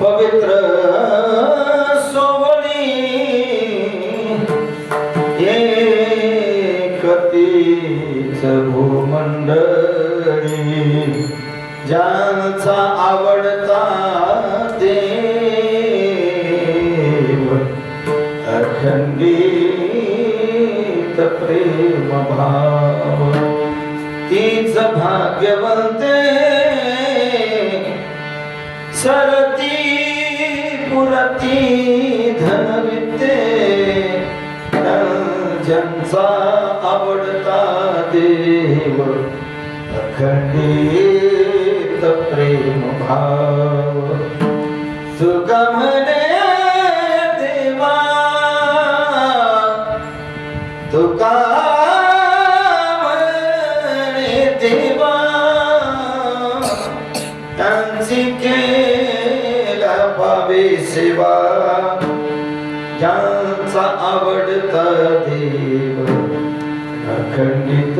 पवित्र सोवणी एकतीच भूमंडळी ज्यांचा आवडता देव अखंडित प्रेम भाव तीच भाग्यवंते सरती पुरती धनविद्ये ज्यांचा आवडता देव अखंडित प्रेम भाव तुका म्हणे देवा तुका म्हणे देवा त्यांची केला पावे सेवा ज्यांचा आवडता देव अखंडित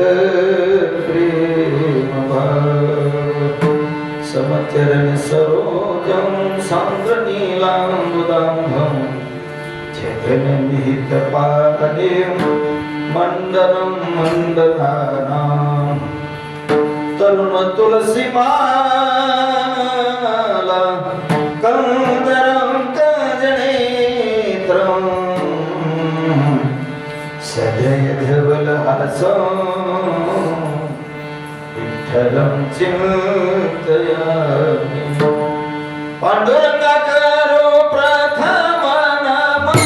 प्रेम भाव समचरण सरोजं सांद्र नीलांबुदांभं जगन्निहित पादे मंडलं मंडलानां तरुण तुलसी माला कंदरं कंजनेत्रं सजय धवल हासं विठ्ठलं चिंतयामि पांडुरंगा करो प्रथम नमन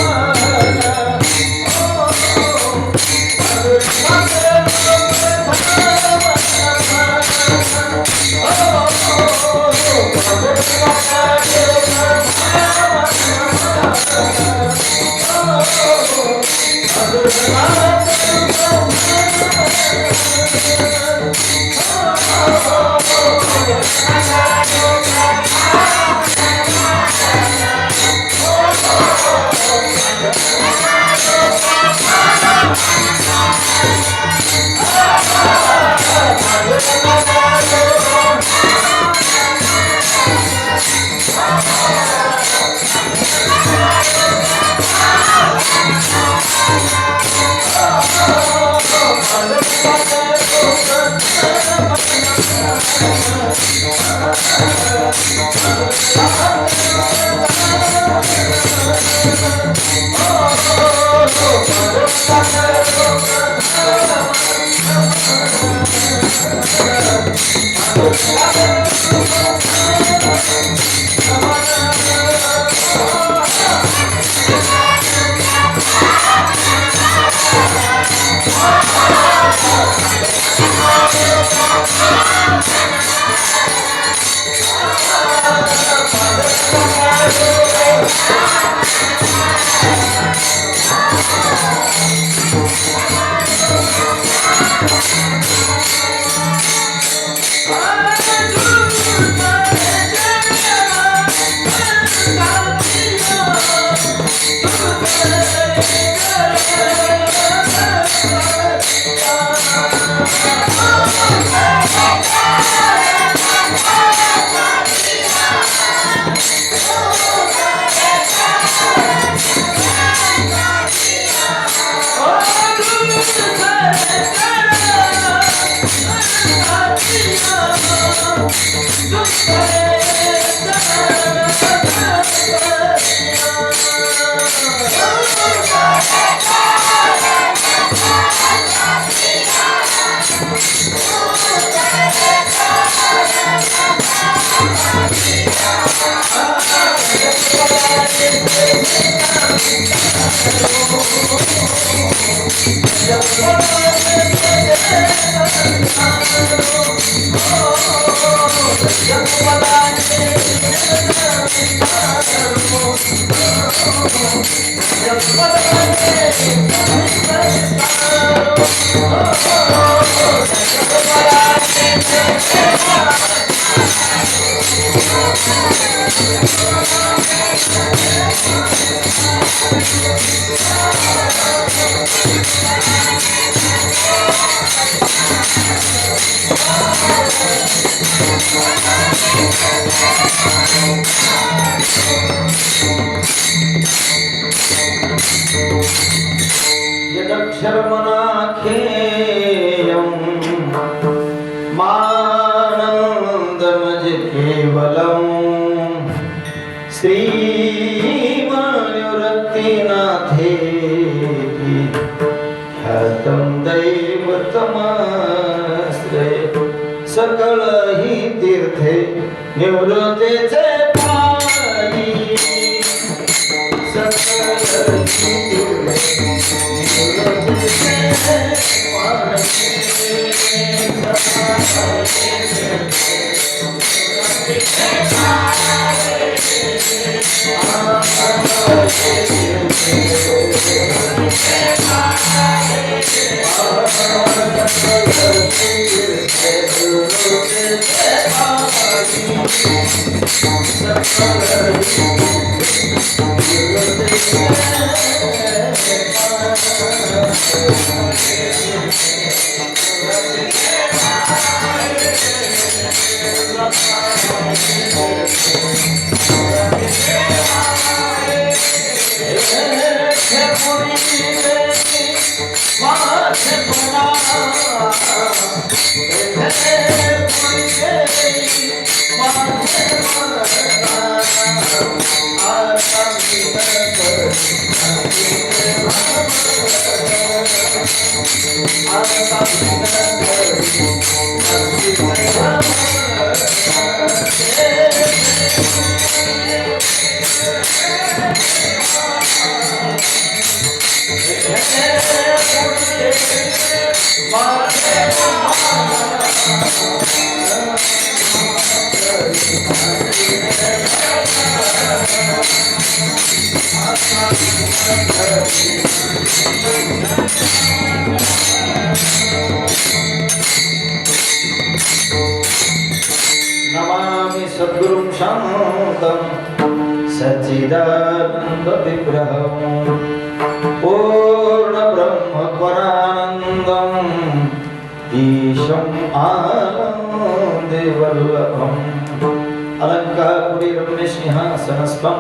यदक्षरमनाख्येयम् मानन्दमज केवलम् श्रीमानुरक्तिनाथेति ख्यातं दैवतमाश्रये सकल हि तीर्थे निवृत्तेचे पायी सकल हि तीर्थे निवृत्तेचे नमामि सद्गुरुं शान्तं सच्चिदानन्द विग्रहम् पूर्णब्रह्मपरानन्दम् ईशम् आनन्दवल्लभम् अलङ्कारकुटीरम्यसिंहासनस्थं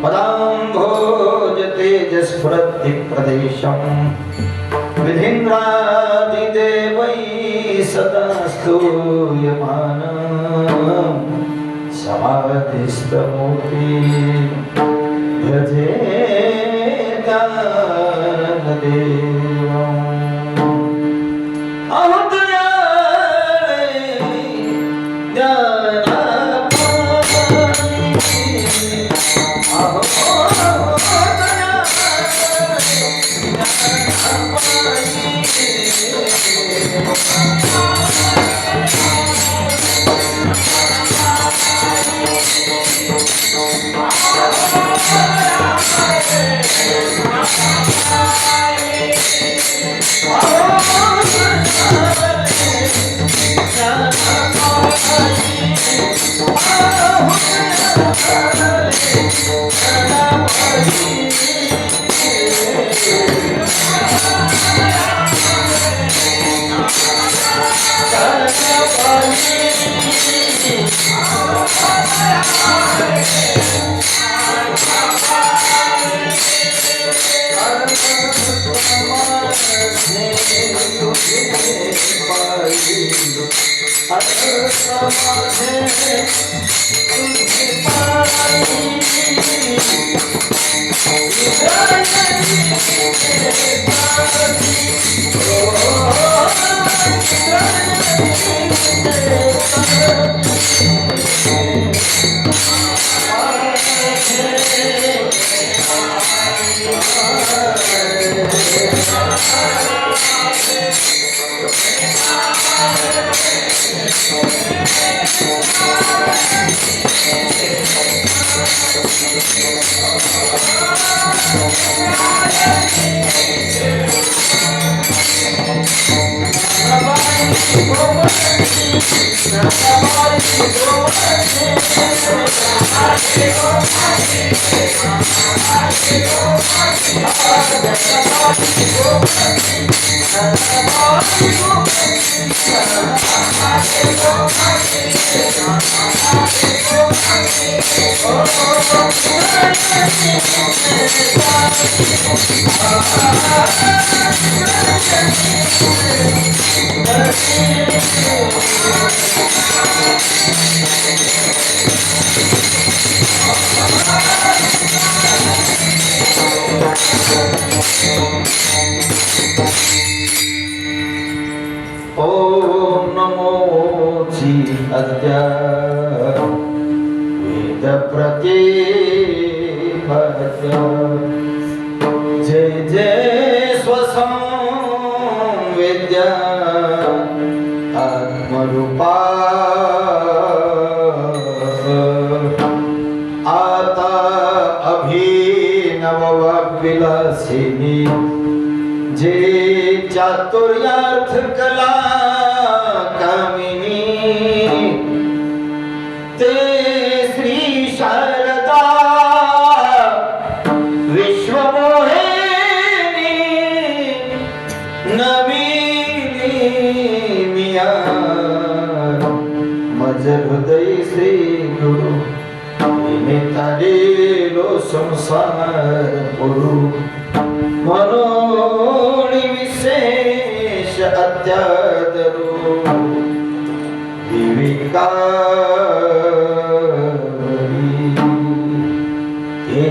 पदाम्भोजतेजस्फुरद्दिक्प्रदेशम् विधीन्द्रादिदेवैः सदा स्तूयमानम् समाधिस्थमूर्ति भजे ज्ञानदेवम् ओम नमोची अद्या वेद प्रतिपद्य जय जय स्वसंवेद्या आत्मरूपा आता अभिनव विलासिनी जे चातुर्यार्थ कला कामिनी ते श्री शारदा विश्वमोहिनी नवीनी मिया मज हृदय श्री गुरु निमित्तालेलो संसार गुरु मनोणी विशेष अत्यादरो विविकारी हे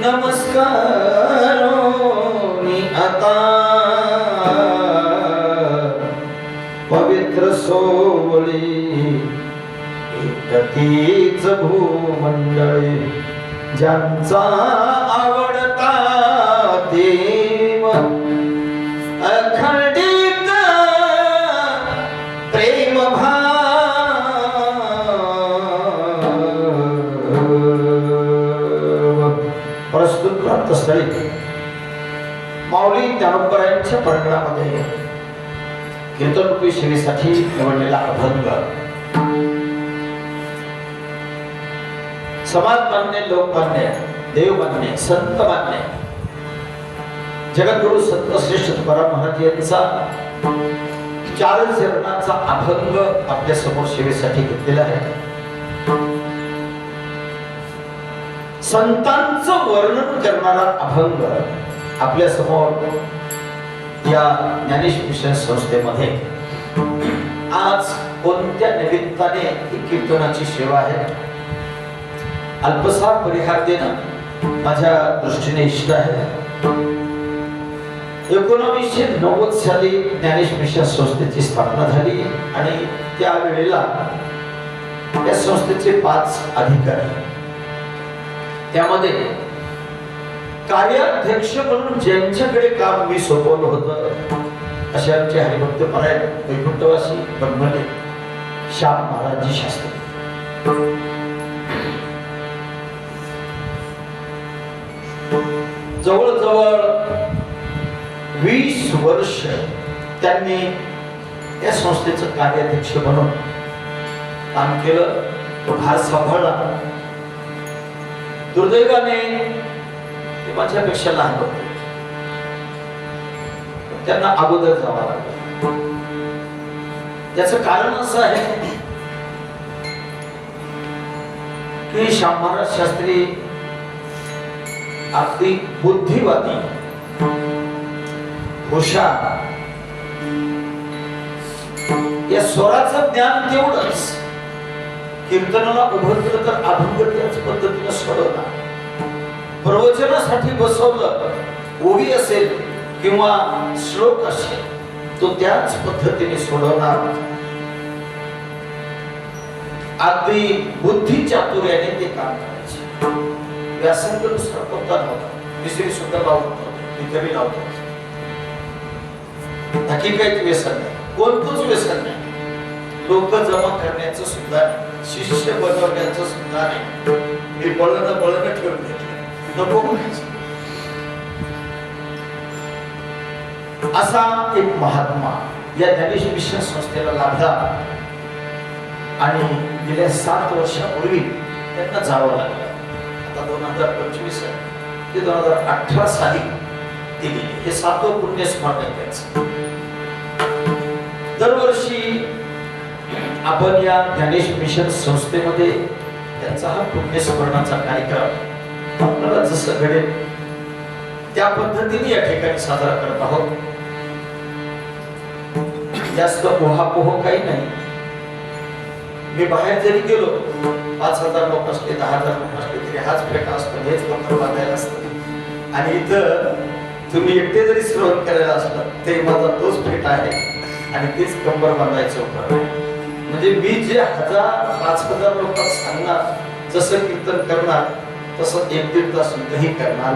नमस्कारोनी आता पवित्र सोवळी एकतीच भूमंडळे ज्यांचा आवडता देव अखंडित प्रेम भाव प्रस्तुत प्राप्तस्थळी माऊली ज्ञानोबरायांच्या प्रकरणामध्ये कीर्तनरूपी सेवेसाठी निवडलेला अभंग समाजमान्य, लोकमान्य, देवमान्य, संतमान्य जगद्गुरु संत श्रेष्ठ तुकाराम महाराज यांचा चार चरणाचा अभंग आपल्या समोर सेवेसाठी घेतलेला आहे. संतांचं वर्णन करणारा अभंग आपल्या समोर या ज्ञानेश मिशन संस्थेमध्ये आज कोणत्या निमित्ताने ही कीर्तनाची सेवा आहे अल्पसा परिहार देणं माझ्या दृष्टीने इष्ट आहे. 1990 साली ज्ञानेश मिशन संस्थेची स्थापना झाली आणि त्यावेळेला या संस्थेचे 5 अधिकारी, त्यामध्ये कार्याध्यक्ष म्हणून ज्यांच्याकडे काम मी सोपवलं होतं असे आमचे हरिभक्त परायण वैकुंठवासी ब्रह्मले श्याम महाराजी शास्त्री. जवळजवळ 20 वर्ष त्यांनी या संस्थेचं कार्याध्यक्ष म्हणून काम केलं, तो भार सांभाळला. दुर्दैवाने ते माझ्यापेक्षा लहान होते, त्यांना अगोदर जावं लागलं. त्याचं कारण असं आहे की श्याम महाराज शास्त्री अगदी बुद्धिवादी, हुशार, या स्वराचं ज्ञान तेवढंच. कीर्तनाला उभं केलं तर अभंग त्याच पद्धतीने सोडवणार, प्रवचनासाठी बसवलं ओवी असेल किंवा श्लोक असेल तो त्याच पद्धतीने सोडवणार. अगदी बुद्धी चातुर्याने ते काम करायचे. व्यासंग दुसरा कोणता नव्हता, मिसरी सुद्धा लावतो, इतरही लावतो. नक्की काही व्यसन नाही, कोणतंच व्यसन नाही. लोक जमा करण्याचं सुद्धा, शिष्य बनवण्याचं सुद्धा नाही. मी बळणं ठेवून घेतलं, नको म्हणायचं. असा एक महात्मा या ज्ञानेश मिशन संस्थेला लाभला आणि गेल्या 7 वर्षापूर्वी त्यांना जावं लागलं. 2025 ते 2018 साली दिली. हे 7वं पुण्य स्मरण आहे त्यांचं. दरवर्षी आपण या ज्ञानेश मिशन संस्थेमध्ये त्यांचा हा पुण्यस्मरणाचा कार्यक्रम आपल्याला जसं घडेल त्या पद्धतीने या ठिकाणी साजरा करत आहोत. जास्त पोहापोह काही नाही. मी बाहेर जरी गेलो 5,000 लोक असले 10,000 लोक असले तरी हाच फेटा असतो, हेच कंबर बांधायला असतं. आणि इथं तुम्ही एकटे जरी श्रवण करायला असलं ते माझा तोच फेटा आहे आणि तेच कंबर बांधायचं उपक्रम आहे. म्हणजे मी जे 1,000-5,000 लोकांना सांगणार, जसं कीर्तन करणार तसं 1-1.5 तास इथंही करणार.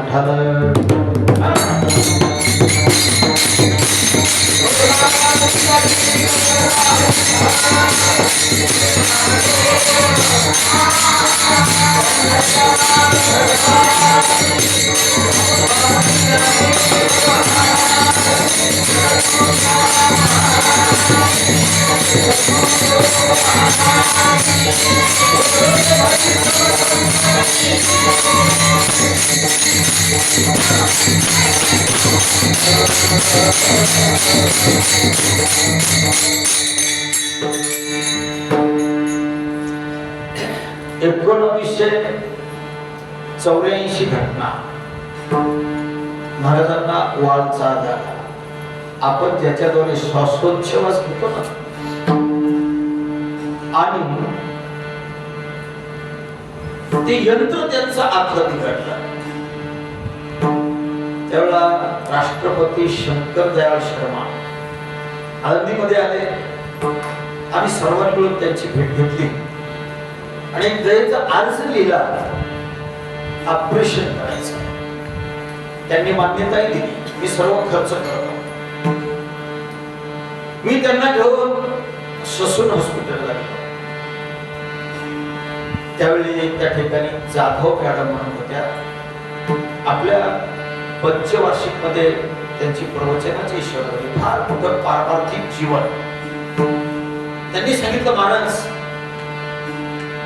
...1984 घटना महाराजांना वाळचा झाला. आपण त्याच्याद्वारे श्वासोच्छवास घेतो ना, आणि ते यंत्र त्यांचं आतलं बिघडलं. त्यावेळेला राष्ट्रपती शंकर दयाळ शर्मा आळंदीमध्ये आले. आम्ही सर्वांनी मिळून त्यांची भेट घेतली आणि दयेचा अर्ज लिहिला ऑपरेशन करायचं. त्यांनी मान्यताही दिली, मी सर्व खर्च करतो. मी त्यांना घेऊन ससून हॉस्पिटलला गेलो. त्यावेळी त्या ठिकाणी जाधव मॅडम म्हणून होत्या. आपल्या पंचवार्षिक मध्ये त्यांची प्रवचनाची शैली होती, फार मोठं पारमार्थिक जीवन. त्यांनी सांगितलं, महाराज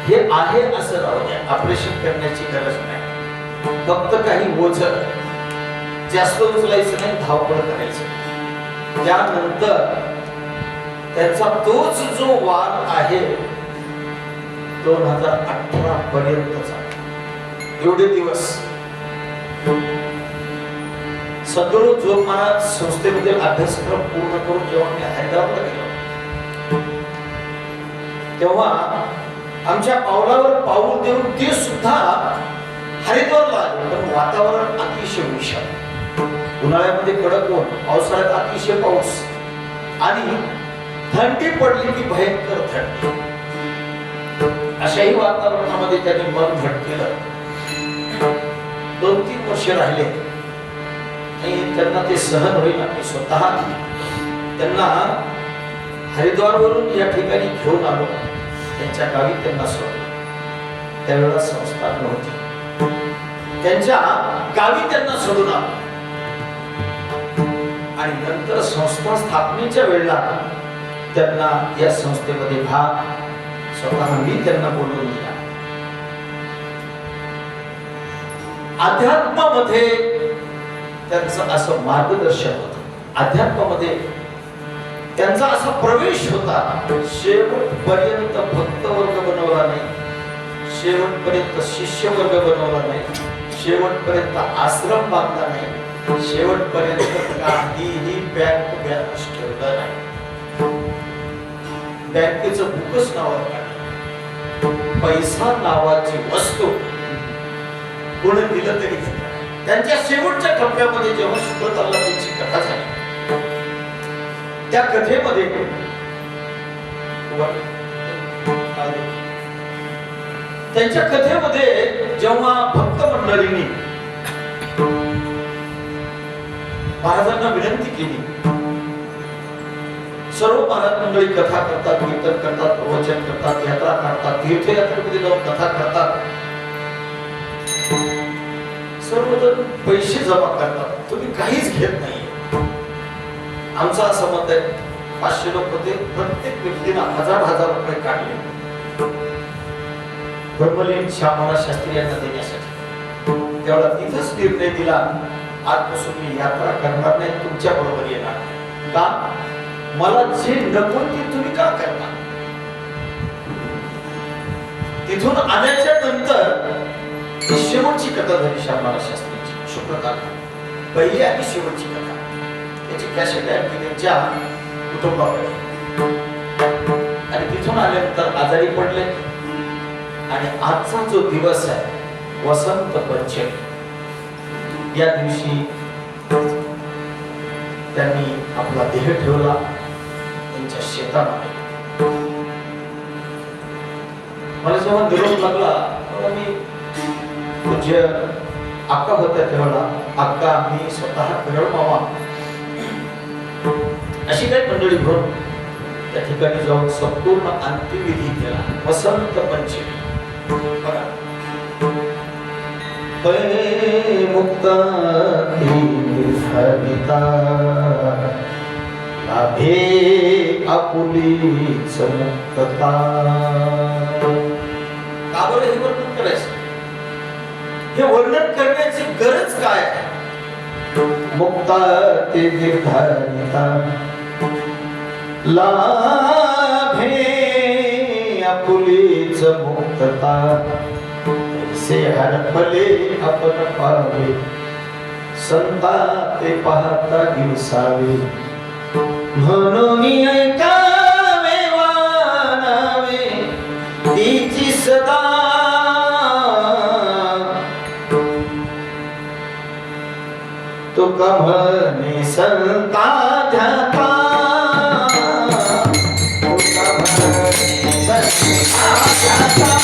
हे आहे असं राहू द्या, ऑपरेशन करण्याची गरज नाही. फक्त काही ओझं जास्त उचलायचं नाही, धावपळ करायचं. त्यानंतर त्याचा तोच जो वाद आहे 2018 पर्यंतचा, एवढे दिवस सद्गुरू जोग महाराज संस्थेमधील अभ्यासक्रम पूर्ण करून जेव्हा मी हैदराबादला गेलो, तेव्हा आमच्या पावलावर पाऊल देऊन ते सुद्धा हरिद्वारला आले. पण वातावरण अतिशय विषम, उन्हाळ्यामध्ये कडक ऊन, पावसाळ्यात अतिशय पाऊस आणि थंडी पडली की भयंकर थंडी. अशाही वातावरणामध्ये त्यांनी मन घट केलं. 2-3 वर्ष राहिले आणि त्यांना ते सहन होईल. मी स्वतः त्यांना हरिद्वारवरून या ठिकाणी घेऊन आलो, त्यांच्या गावी त्यांना सोडलं. त्यावेळेला संस्था नव्हती, त्यांच्या गावी त्यांना सोडून आलो. आणि नंतर संस्था स्थापनेच्या वेळेला त्यांना या संस्थेमध्ये भाग स्वतः मी त्यांना बोलवून दिला. अध्यात्मामध्ये त्यांचं असं मार्गदर्शन होतं, अध्यात्मामध्ये त्यांचा असा प्रवेश होता. शेवटपर्यंत भक्त वर्ग बनवला नाही, शेवटपर्यंत शिष्य वर्ग बनवला नाही, शेवटपर्यंत आश्रम बांधला नाही, शेवटपर्यंत काहीही बँक बॅलन्स ठेवला नाही. बँकेचं बुकच नावावर काढलं. पैसा नावाची वस्तू कोणी दिलं तरी घेतलं. त्यांच्या शेवटच्या टप्प्यामध्ये जेव्हा शुक्रताला त्यांची कथा झाली, त्या कथेमध्ये त्यांच्या कथेमध्ये जेव्हा भक्त मंडळींनी महाराजांना विनंती केली, सर्व महाराज मंडळी कथा करतात, कीर्तन करतात, प्रवचन करतात, यात्रा काढतात, तीर्थयात्रेमध्ये जाऊन कथा करतात, सर्वजण पैसे जमा करतात, तुम्ही काहीच घेत नाही. आमचं असं मत आहे, 500 लोक होते, प्रत्येक व्यक्तीला 1000 रुपये काढले ब्रह्मलीन श्यामला शास्त्री यांना देण्यासाठी. तेवढा तिथंच निर्णय दिला, आजपासून मी यात्रा करणार नाही, तुमच्या बरोबर येणार. का? मला जे नको ते तुम्ही का करणार? तिथून आल्याच्या नंतर शेवटची कथा झाली शामराव शास्त्रीची शुक्रकाल, पहिली आणि शेवटची कथा. त्याची कॅसेट आहे त्यांच्या कुटुंबाकडे. आणि तिथून आल्यानंतर आजारी पडले. आणि आजचा जो दिवस आहे वसंत पंचमी, या दिवशी त्यांनी आपला देह ठेवला त्यांच्या शेतामध्ये. मला जेव्हा निरोप लागला तेव्हा मी पूज्य अक्का होत्या तेव्हा अक्का, मी स्वतः करळ मामा अशी काही मंडळी घेऊन त्या ठिकाणी जाऊन संपूर्ण अंत्यविधी केला. वसंत पंचमी बघा. मुक्ता लाभे आपुलीच मुक्तता. का बरं हे वर्णन करायचं? हे वर्णन करण्याची गरज काय आहे? मुक्ता ते निर्धारिता लाभे आपुलीच मुक्तता. से हरपले आपण पावे संता ते पाहता दिवसावे. म्हणून ऐकावे वानावे तिची सदा. तुका म्हणे संता ध्याता. तुका म्हणे संता ध्याता.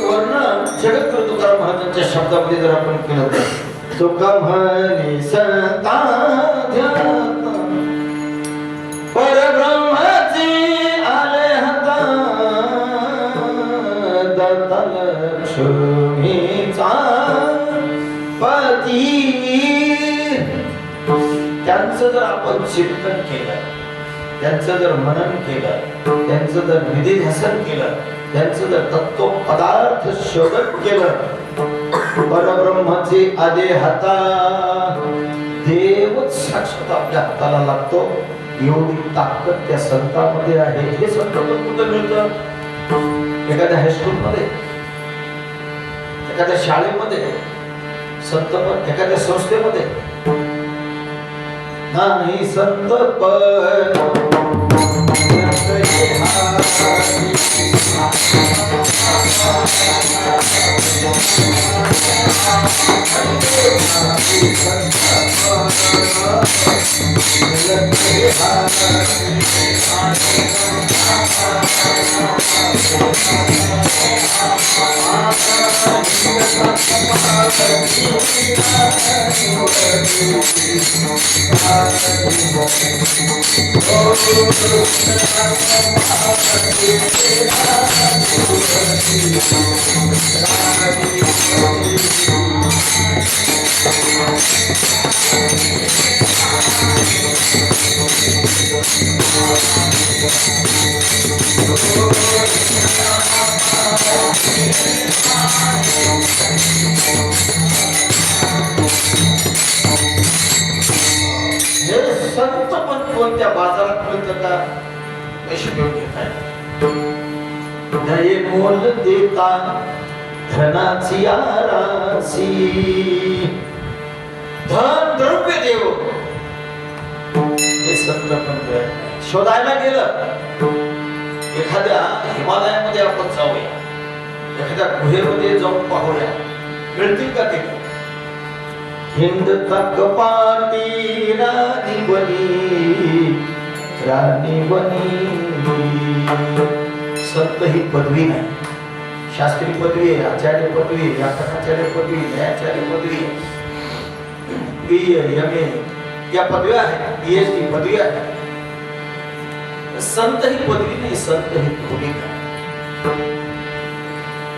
वर्णन जगद्गुरु तुकाराम महाराजांच्या शब्दामध्ये जर आपण केलं तर तुका म्हणे संता ध्याता परब्रह्माचे आले हाता दत्ता लक्ष्मीचा पती. त्यांचं जर आपण चिंतन केलं, त्यांचं जर मनन केलं, त्यांचं जर विधिध्यासन केलं, त्यांचं जर तत्व पदार्थ शोधन केलं, परब्रह्माचे आदे हाता देवच साक्षात आपल्या हाताला लागतो. एवढी ताकद त्या संतांमध्ये आहे. हे संत कुठं मिळतं? एखाद्या हायस्कूल मध्ये, एखाद्या शाळेमध्ये संत पण, एखाद्या संस्थेमध्ये नाही. संत पण हे संत पण कोणत्या बाजारात मिळतं का पैसे घेऊन घेत आहे. दये मोल देता धनाची आरासी, धन द्रव्य देव हे संत पण शोधायला गेलं. एखाद्या हिमालयामध्ये आपण जाऊया, एखाद्या गुहेमध्ये जाऊन पाहूया, मिळतील का ते? हिंदता कपाटी राणी बनी, राणी बनी. संत ही पदवी नाही, शास्त्री पदवी आहे, आचार्य पदवी आहे, व्याकरणाचार्य पदवी, न्यायाचार्य पदवी, BA MA या पदव्या आहेत, PhD पदवी आहे. संत ही पदवी नाही, संत ही भूमिका.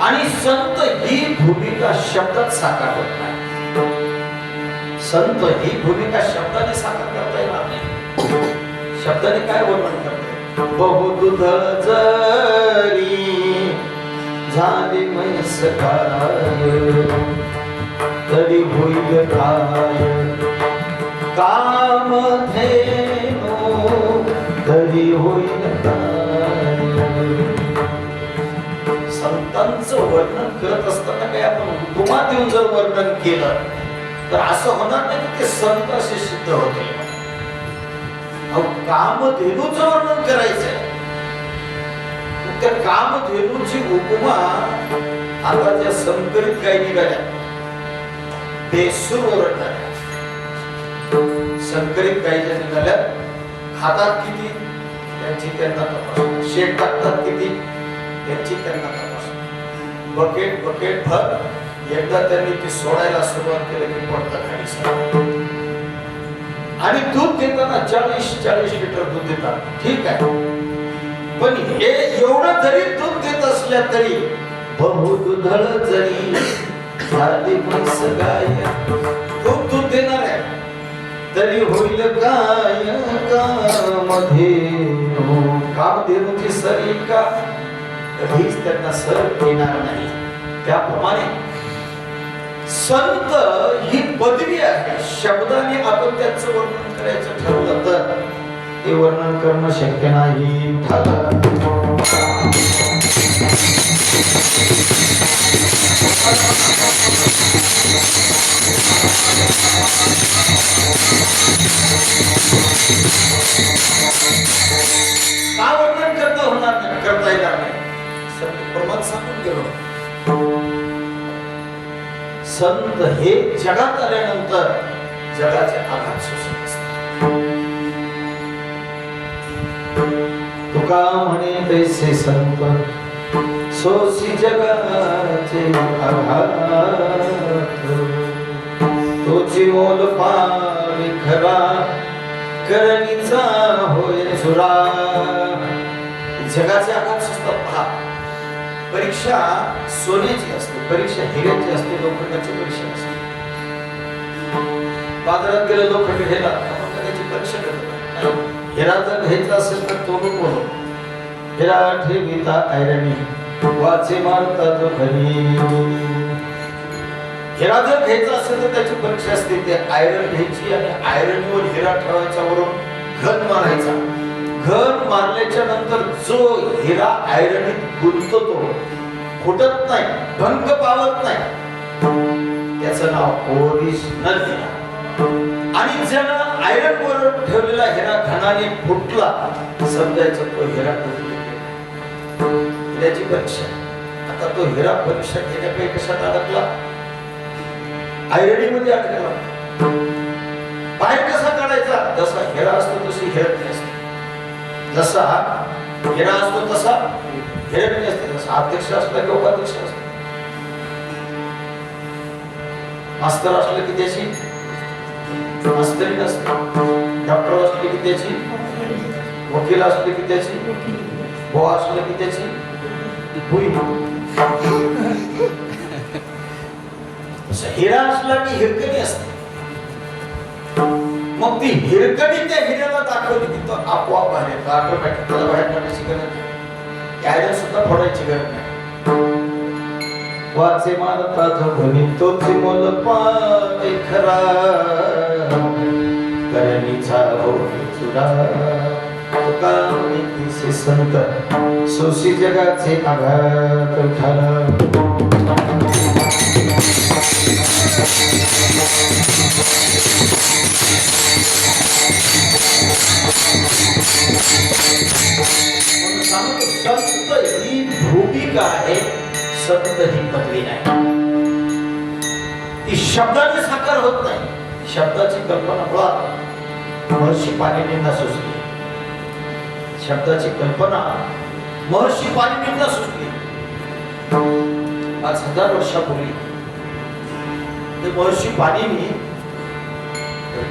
आणि संत ही भूमिका शब्दात साकार होत नाही. संत ही भूमिका शब्दाने साकार करता येणार नाही. शब्दाने काय वर्णन करते? बहुदुधळ जरी झाले मैस काय, तरी होईल काय कामधेनु, तरी होईल काय. संतांचं वर्णन करत असताना काही आपण उपमा देऊन जर वर्णन केलं तर असं होणार नाही की ते संत असे सिद्ध होते. कामधेनूचं वर्णन करायचंय, त्या कामधेनूची उपमा आता ज्या संकरित गायी निघाल्या, बेसूर ओरडणाऱ्या संकरित गायी ज्या निघाल्या, खातात किती त्यांची त्यांना तपास, शेत टाकतात किती त्यांची त्यांना तपास. बकेट बकेट भर एकदा त्यांनी ती सोडायला सुरुवात केली की पडतं खाली सर. आणि दूध देताना 40 लिटर दूध देतात, ठीक आहे. पण हे एवढं जरी दूध देत असल्या तरी बहुदुधळ जरी झाली म्हैस गाय, खूप दूध देणार आहे तरी होईल काय कामधेनु. कामधेनूची सर येईल का? कधीच त्यांना सर येणार नाही. त्याप्रमाणे संत ही पदवी आहे. शब्दाने आपण त्याचं वर्णन करायचं ठरवलं तर ते वर्णन करणं शक्य नाही. का वर्णन करता येणार नाही? प्रमाण सांगून गेलो. संत हे जगात आल्यानंतर जगाचे आघात सोसत असतात. तुका म्हणे तैसे संत सोसी जगाचे आघात, तोची मोल पावी खरा करणीचा होय सुरा. जगाचे आघात सोसतात. पहा, परीक्षा सोन्याची असते, परीक्षा हिऱ्याची असते, लोखंडाची परीक्षा असते. बाजारात गेले लोखंड घ्यायला आपण त्याची परीक्षा करतो. हिरा जर घ्यायचा असेल तर तो बोलो हिरा ठेविता ऐरणी वाचे मारता तो घरी. हिरा जर घ्यायचा असेल तर त्याची परीक्षा असते. ते आयरन घ्यायची आणि आयरनवर हिरा ठेवायचा, वरून घन मारायचा. घन मारल्याच्या नंतर जो हिरा आयरनीत गुंततो तो फुटत नाही, भंग पावत नाही, त्याचं नाव ओरिजिनल हिरा. आणि ज्यानं आयरन वर ठेवलेला हिरा घनाने फुटला, समजायचं तो हिरा हिऱ्याची परीक्षा. आता तो हिरा परीक्षा घेण्यापैकी कशात अडकला? आयरनीमध्ये अडकला. बाहेर कसा काढायचा? जसा हिरा असतो तशी हिरकणी असते, जसा हिरा असतो तसा हिरकणी असते. जसा अध्यक्ष असला की उपाध्यक्ष असतो, मास्तर असलं की त्याची मास्तरी नसते, डॉक्टर असले की त्याची, वकील असले की त्याची, बुवा असले की त्याची बुई. हिरा असला की हिरकणी असते. मग ती हिरकणी त्या हिऱ्याला दाखवली की तो आपोआप बाहेर येतो, ऑटोमॅटिक. त्याला बाहेर काढायची गरज नाही, आयरन सुद्धा फोडायची गरज नाही. वाचे मानता जो म्हणी तोच मोल पावे खरा करणीचा होती चुरा तुका नीतीचे संत सोशी जगाचे आघात उठाला संत ही भूमिका आहे संत ही पदवी नाही ती शब्दाने साकार होत नाही शब्दाची कल्पना मुळात महर्षी पाणिनींना सुचली शब्दाची कल्पना महर्षी पाणिनींना सुचली 5000 वर्षापूर्वी ते महर्षी पाणिनी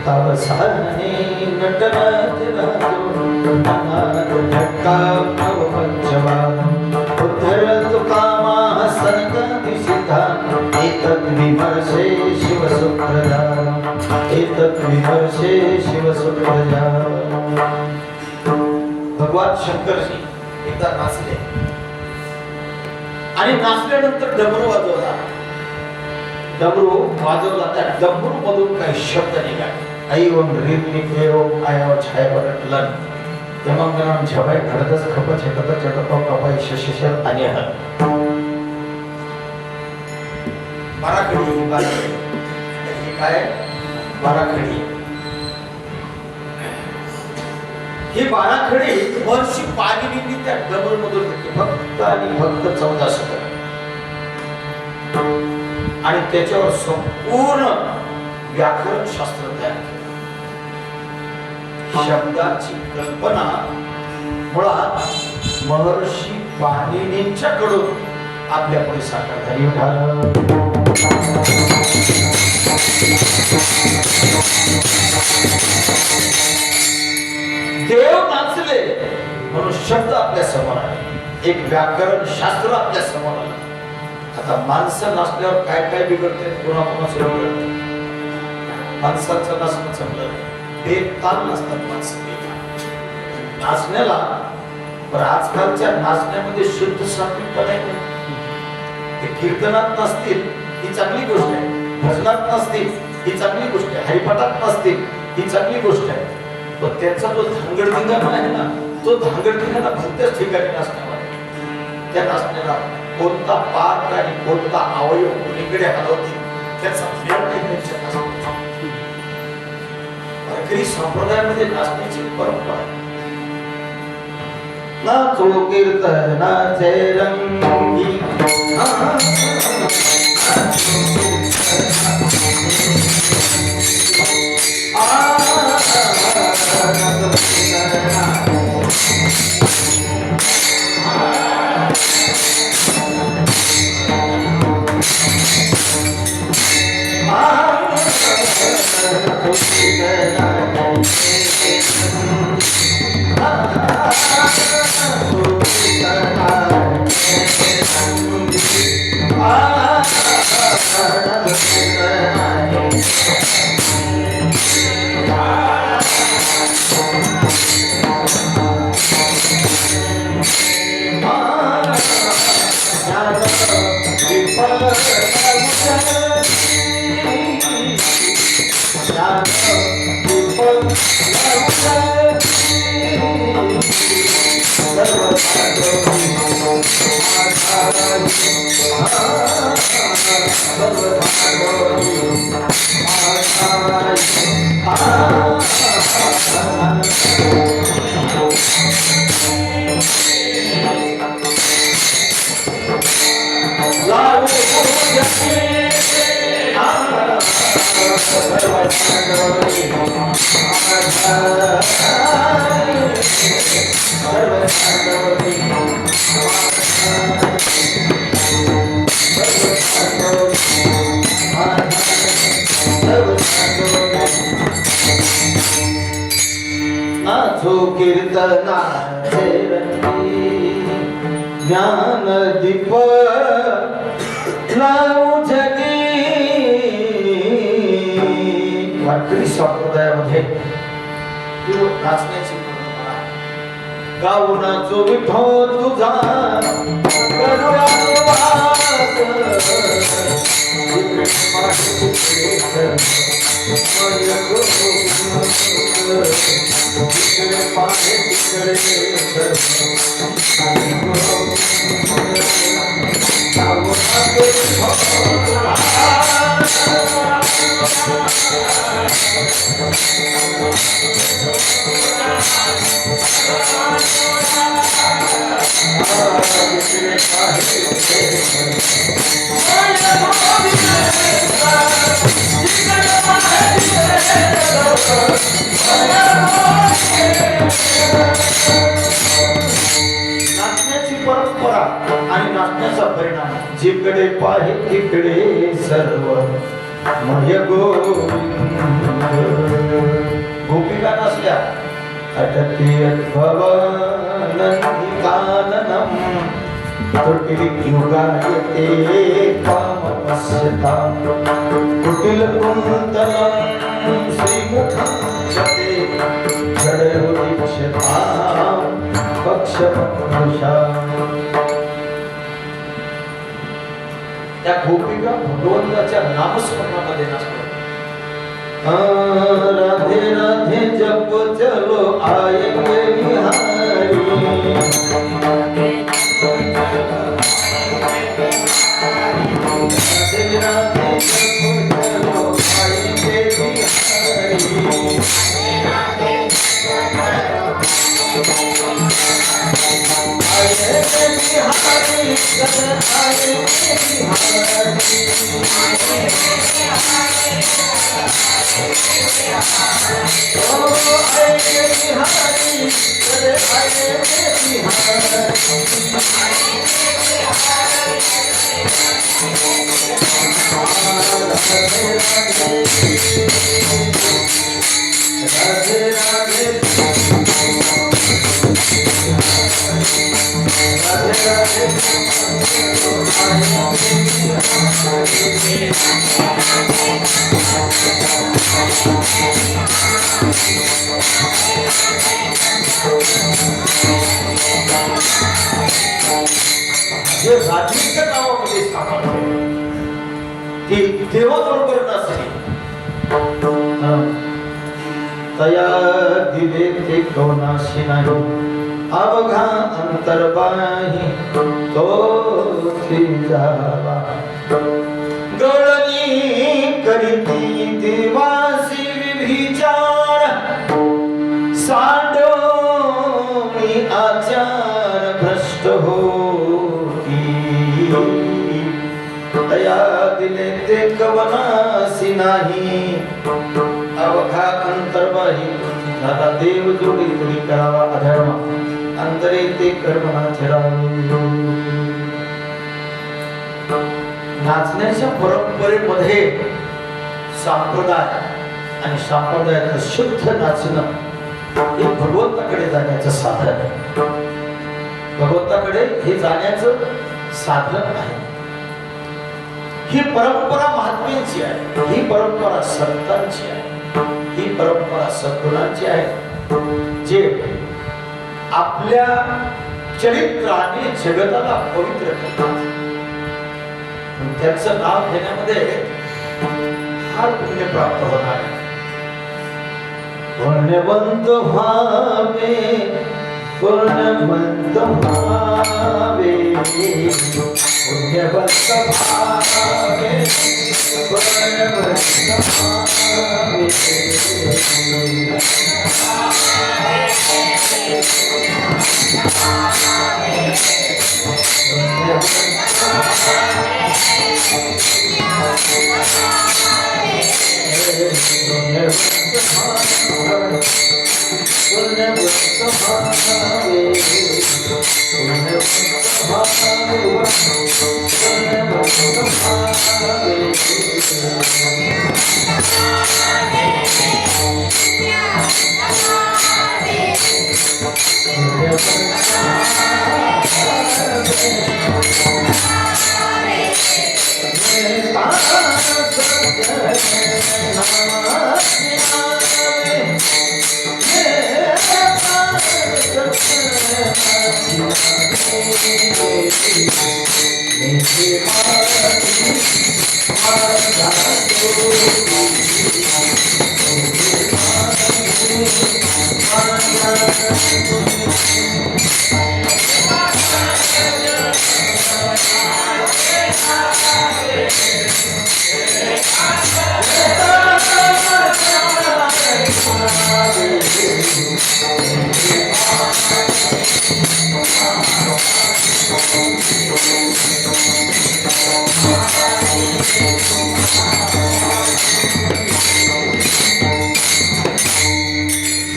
तावसाने नटराज राजो नानाद धक्का नव पंचवा उद्धर तुकामा संत सिद्धा एतत् विमर्शे शिव सुप्रजा एतत् विमर्शे शिव सुप्रजा भगवान शंकरजी एकदा नाचले आणि नाचल्यानंतर डमरू वाजवला डमरू वाजवला त्या डमरू मधून काही शब्द निघाले आई ओम रीम निकेरो आया छायावर लन यमंगनाम झबाय खडदस खप छटक चटक कपाय शशशर आणि हल बाराखडी ही काय बाराखडी ही बाराखडी महर्षी पाणिनींनी त्या डमरू मधून फक्त आणि फक्त 14 शब्द आणि त्याच्यावर संपूर्ण व्याकरण शास्त्र तयार केलं शब्दाची कल्पना मुळात महर्षी पाणिनींच्याकडून आपल्या पुढे साकार झाली देव नाचले म्हणून शब्द आपल्या समोर आले एक व्याकरण शास्त्र आपल्या समोर आलं आता माणसं नाचल्यावर काय काय बिघडते कोणा कोणाचं बिघडते माणसाचं नाचणं चांगलं बेताल नसतात माणसं नाचण्याला पण आजकालच्या नाचण्यामध्ये शुद्ध सात्विकपणा आहे ते कीर्तनात नसतील ही चांगली गोष्ट आहे भजनात नसतील ही चांगली गोष्ट आहे हरिपाठात नसतील ही चांगली गोष्ट आहे पण त्याचा जो धांगडधिंगाणा आहे ना तो धांगडधिंगाणा भलत्याच ठिकाणी नाचण्यावर त्या नाचण्याला कोणता पार्ट आणि कोणता अवयव कोणीकडे हलवतील त्याचा वारकरी संप्रदायामध्ये नाचण्याची परंपरा नाचो कीर्तनाचे रंगी कीर्तनाचे ज्ञान दीप लावू जगी वारकरी संप्रदायामध्ये नाचण्याची परंपरा गाऊन जो विठो तुझा करुणा पाहे तिकडे नाचण्याची परंपरा आणि नाचण्याचा परिणाम जिकडे पाहे तिकडे सर्व मय गोपिका नसल्या अटती भवनंदिकाननम कुटिलयुगायते कामपश्यतां कुटिलकुन्तलं श्रीमुखं चते जडयो दीक्षतां पक्षपक्षा त्या गोपिका भगवंताच्या नामस्मरणामध्ये नाचतात राधे राधे जप चलो आएंगे बिहारी राधे राधे जप चलो आएंगे जे रात्रीच्या नावामध्ये स्थापन ती देवाबरोबर नसली तया दिले ते कोणाशी नाही अवघा अंतर्बाही तो जावा गळणी करीती देवासी विभिचार सांडोणी आचार भ्रष्ट होती तया दिले ते कवनासी नाही अवघा अंतर्बाही दादा देव जोडी जोडी करावा अधर्म अंतरे ते कर्मणा छेडावे नाचण्याच्या परंपरेमध्ये संप्रदाय आणि संप्रदायाचं शुद्ध नाचणं हे भगवंताकडे जाण्याचं साधन आहे भगवंताकडे हे जाण्याचं साधन आहे ही परंपरा महात्म्यांची आहे ही परंपरा संतांची आहे ही परंपरा सद्गुणांची आहे जे आपल्या चरित्राने जगताला पवित्र करतात त्याचं नाव घेण्यामध्ये फार पुण्य प्राप्त होणार आहे पुण्यवंत व्हावे पुण्यवंत व्हावे पुण्यवंत व्हावे पुण्यवंत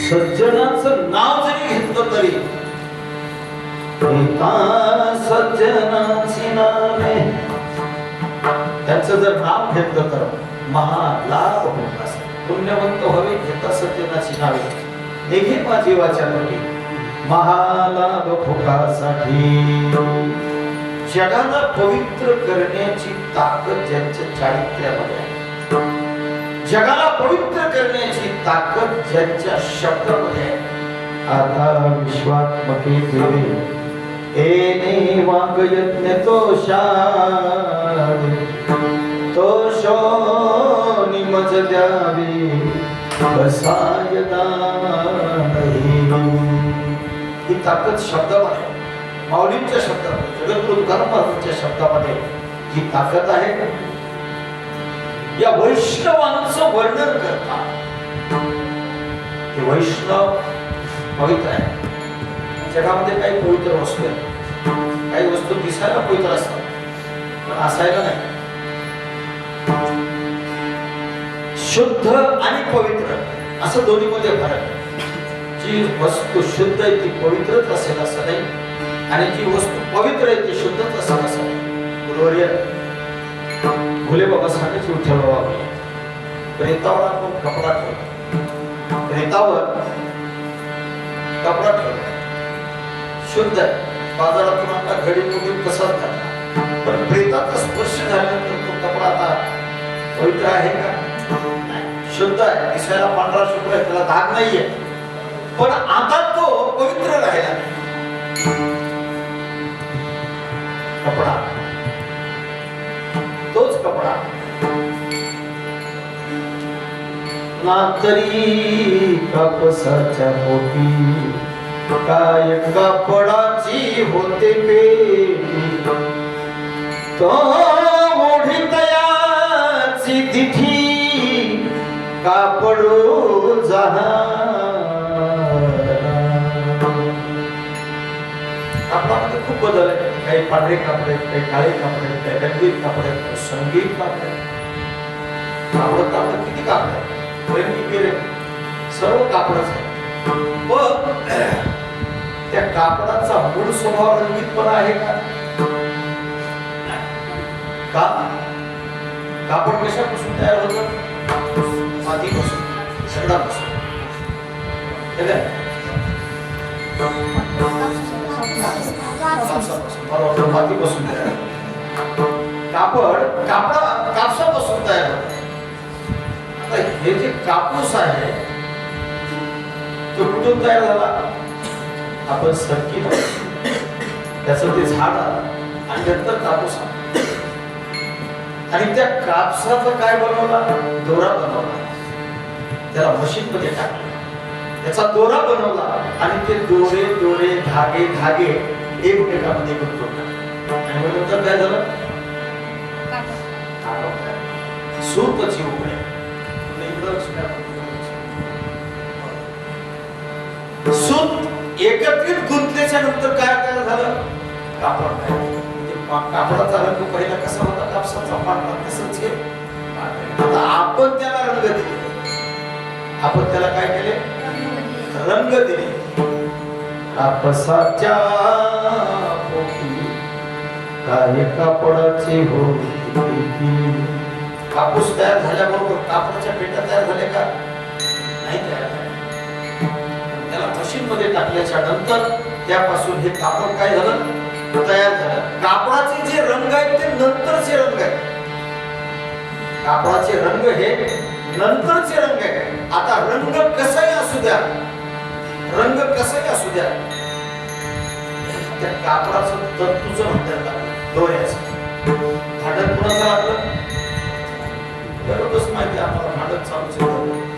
सज्जनाचं नाव जरी घेतलं तरी सज्जनाची नावे, त्यांचं जर नाव घेतलं तर महालाभ होत असे. पुण्यवंत व्हावे घेता सज्जनाची नावे, निघे मा जीवाच्या नटी महालाभ भोगासाठी. जगाला पवित्र करण्याची ताकद ज्यांच्या चारित्र्यामध्ये आहे, जगाला पवित्र करण्याची ताकद ज्यांच्या शब्दामध्ये आहे. आता विश्वात्मके देवे एने वांग यज्ञ तोषो निमज द्यावे बसाय दानही. ही ताकद शब्दामध्ये, माऊलींच्या शब्दामध्ये, जगद्गुरु तुकाराम महाराजांच्या शब्दामध्ये ही ताकद आहे. या वैष्णवांचं वर्णन करतात. हे वैष्णव पवित्र आहे. जगामध्ये काही पवित्र वस्तू आहेत, काही वस्तू दिसायला पवित्र असतात पण असायला नाही. शुद्ध आणि पवित्र असं दोन्हीमध्ये फरक. जी वस्तू शुद्ध आहे ती पवित्रच असेल असं नाही, आणि जी वस्तू पवित्र आहे ती शुद्धच असेल असं नाही. गुरुवर्य भोले बाबा सांगायचे विठ्ठल बाबा, रेतावर आपण कपडा ठेवला, रेतावर कपडा ठेवला शुद्ध आहे. बाजारातून आपला घडी मोडून तसाच घातला, पण प्रेताचा स्पर्श झाल्यानंतर तो कपडा आता पवित्र आहे का? नाही, शुद्ध आहे. दिसायला पांढरा शुभ्र आहे, त्याला धाग नाहीये, पण आता तो पवित्र राहिला नाही. कपडा तोच कपडा ना तरी कापसाच्या पोटी काय कापडाची होते पेटी. तो मोठी तयाची तिथी कापडू जहान. कापडामध्ये खूप बदल आहे. काही पांढरे कापडे, काही काळे कापडे, काही रंगीत कापडे, संगीत कापडे. कापड किती कापड आहे, सर्व कापडच आहे. पण त्या कापडाचा मूळ स्वभाव रंगीतपणा आहे का? कापड कशापासून तयार होतं? मातीपासून, दगडापासून. मातीपासून तयार. कापसापासून तयार होतं. हे जे कापूस आहे तो कुठून तयार झाला? आपण सरकी त्याचं ते झाड आणि नंतर कापूस आणि त्या कापसाचा काय बनवला? दोरा बनवला. त्याला मशीन मध्ये टाकला, त्याचा दोरा बनवला आणि ते दोरे दोरे धागे धागे एकमेकांमध्ये गुंतवले आणि मग नंतर काय झालं? सूतची उघडे. सूत एकत्रित गुंतल्याच्या नंतर काय तयार झालं? कापड. कापडाचा रंग पहिला कसा होता? कापसाचा पांढरा. तसंच हे आता आपण त्याला रंग दिले. आपण त्याला काय केले? रंग दिले. कापसाच्या पोटी काय कापडाची होती. कापूस तयार झाल्याबरोबर कापडाच्या पेट्या तयार झाल्या का? नाही तयार झाल्या. त्याला मशीन मध्ये टाकल्याच्या नंतर त्यापासून हे कापड काय झालं? तयार झालं. कापडाचे जे रंग आहेत ते नंतरचे रंग आहेत. कापडाचे रंग हे नंतरचे रंग आहेत. आता रंग कसाही असू द्या, रंग कसाही असू द्या, त्या कापडाचं तंतूचं म्हणतात दोऱ्याचं. भांडण कुणाचं लागलं? बरोबरच माहिती आम्हाला. भांडण चालूच आहे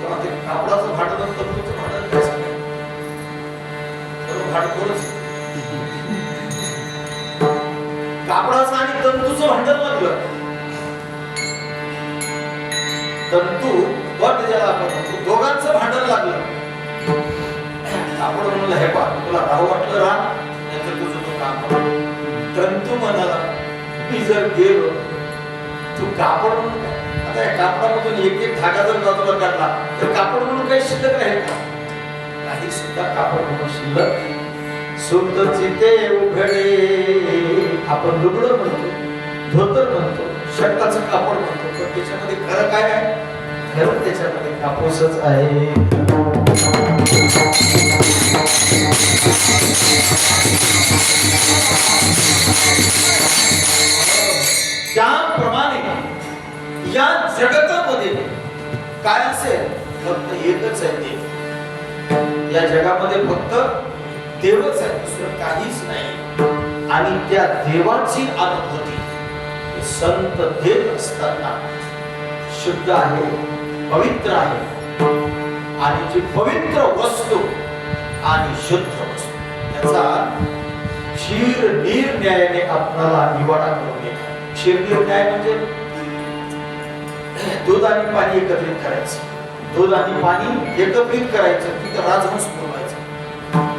तेव्हा ते कापडाचं भांडण तंतूचं भांडण काय सांगायचं? भाडखोरच. कापडाचं आणि तंतूचं भांडण लागलं. तंतू बट ज्याला आपण म्हणतो, दोघांचं भांडण लागलं. कापड म्हणलं हे पा तुला राहू वाटलं राहा, नाहीतर तुझं तो काम कर. तंतू म्हणाला मी जर गेलो तू कापड म्हणून काय, आता या कापडामधून एक एक धागा जर बाजूला काढला तर कापड म्हणून काही शिल्लक राहील का? काही सुद्धा कापड म्हणून शिल्लक. सुंदर चिते उघडे आपण लुगडं म्हणतो, धोतर म्हणतो, शर्टाचं कापड म्हणतो, पण त्याच्यामध्ये खरं काय आहे? खरं त्याच्यामध्ये कापूसच आहे. त्याप्रमाणे या जगतामध्ये काय असेल? फक्त एकच आहे देव. या जगामध्ये फक्त देवच आहे, दुसरं काहीच नाही. आणि त्या देवाची अनुभूती संत देत असताना शुद्ध आहे, पवित्र आहे. आणि जी पवित्र वस्तू आणि शुद्ध वस्तू याचा निर्णयाने आपल्याला निवाडा करून येतो. निर्णय म्हणजे दूध आणि पाणी एकत्रित करायचं. दूध आणि पाणी एकत्रित करायचं, तिथं राजहंस बनवायचं.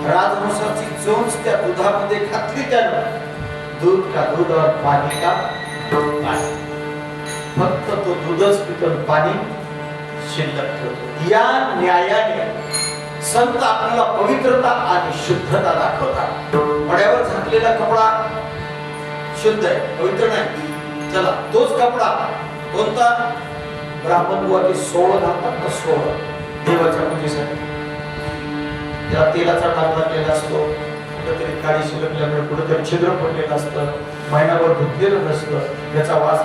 राजहंसाची चोच त्या दुधामध्ये घातली, त्यानं दूध का दूध और पाणी का पाणी. फक्त तो दूधच पिकन पाणी शिल्लक ठेवतो. या न्यायाने संत आपल्याला पवित्रता आणि शुद्धता दाखवतात. मड्यावर झाकलेला कपडा शुद्ध आहे, पवित्र नाही. चला तोच कपडा कोणता? ब्राह्मण बुवाचे सोळ घालतात ना, सोळ देवाच्या पूजेसाठी. त्याला तेलाचा डाग लागलेला असतो, कुठेतरी काळी शिलकल्यामुळे कुठेतरी छिद्र पडलेलं असतं, महिनाभर धुतलेलं नसतं, याचा वास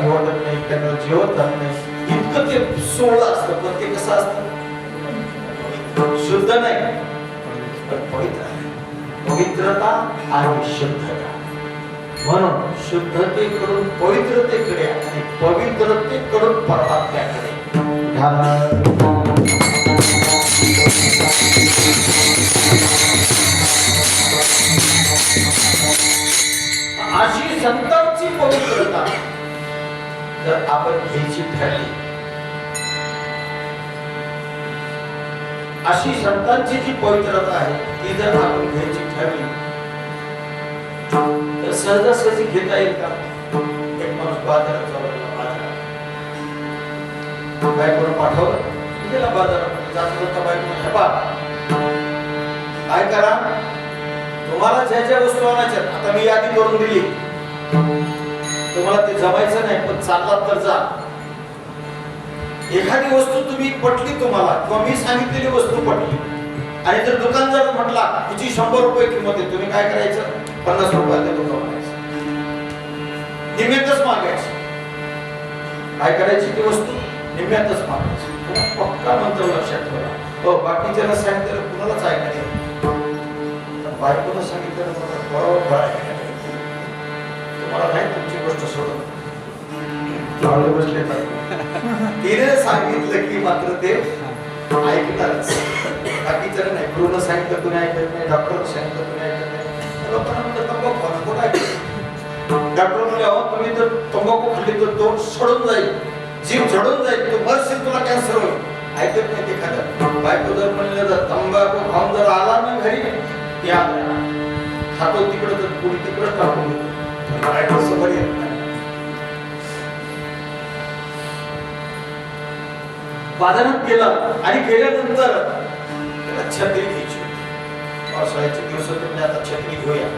घेवत नाही, त्यांना जेवत जात नाही, इतकं ते सोळ असतं. पण ते कसं असतं? शुद्ध नाही पण पवित्र आहे. पवित्रता आणि शुद्धता. म्हणून शुद्धतेकडून पवित्रतेकडे आणि पवित्रतेकडून परमात्म्याकडे अशी संतांची पवित्रता जर आपण घ्यायची ठरली, अशी संतांची जी पवित्रता आहे ती जर आपण घ्यायची ठरली तर सहजासहजी घेता येईल का? एक माणूस बाजारात जाऊन बायकोला पाठवलं, गेला बाजारात, जाता बायको हे बा काय करा, तुम्हाला ज्या ज्या वस्तू आणायच्या आता मी यादी करून दिली, तुम्हाला ते जमायचं नाही पण चाललात तर जा. एखादी वस्तू तुम्ही पटली तुम्हाला किंवा मी सांगितलेली वस्तू पटली आणि जर दुकानदार म्हटला हिची 100 रुपये किंमत आहे, तुम्ही काय करायचं? 50 रुपयाला देतो का म्हणायचं, निम्म्यातच मागायची. काय करायची? ती वस्तू निम्म्यातच मागायची. पक्का मंत्र लक्षात ठेवा. हो, बाकीच्याला सांगितलं कुणालाच ऐकायला बायकोनं सांगितलं बरोबर ऐकायला तुम्हाला नाही, तुमची गोष्ट सोडून बसले तर तिने सांगितलं की मात्र ते ऐकणारच, बाकीचं नाही. गुरुनं सांगितलं कुणी ऐकत नाही, डॉक्टरनं सांगितलं कुणी ऐकत नाही. लोकांना म्हणतात तंबाखू कुठं ऐकत. डॉक्टर म्हणले अहो तुम्ही जर तंबाखू खाल्ली तर तोंड सडून जाईल, जीभ झडून जाईल, तू मरशील, तुला कॅन्सर होईल. ऐकत नाही ते खातं. बायको जर म्हणलं तर तंबाखू खाऊन जर आला ना घरी, त्या खातो तिकडं तर पुढे तिकडं टाकून देतो, बायको समोर येत नाही. बाजारात गेला आणि गेल्यानंतर त्याला छत्री घ्यायची. पावसाळ्याचे दिवस होते म्हणजे आता छत्री घेऊया.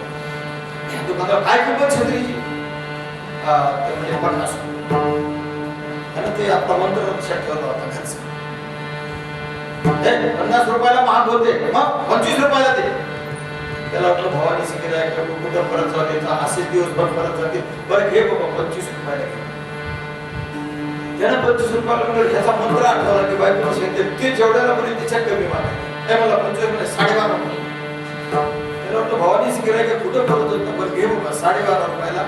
दुकानावर काय किंमत छत्रीची? ते म्हणजे 50 रुपये. आणि ते आपला मंत्र लक्षात ठेवला होता घरचा. 50 रुपयाला महाग होते, मग 25 रुपयाला दे. त्याला वाटलं भवानी सिंगला ऐकलं कुठं परत जाते, असेच दिवसभर परत जाते. बरं घे बाबा 25 रुपयाला घे. त्यानं 25 रुपयाला म्हणलं ह्याचा मंत्र आठवला की बायको सांगितले ते जेवढ्याला म्हणे त्याच्या कमी मागे. काय मला 25 म्हणे 12.5 रुपये. त्याला वाटलं भवानी सिंगला का कुठं परत होतं, बरं घे बाबा 12.5 रुपयाला.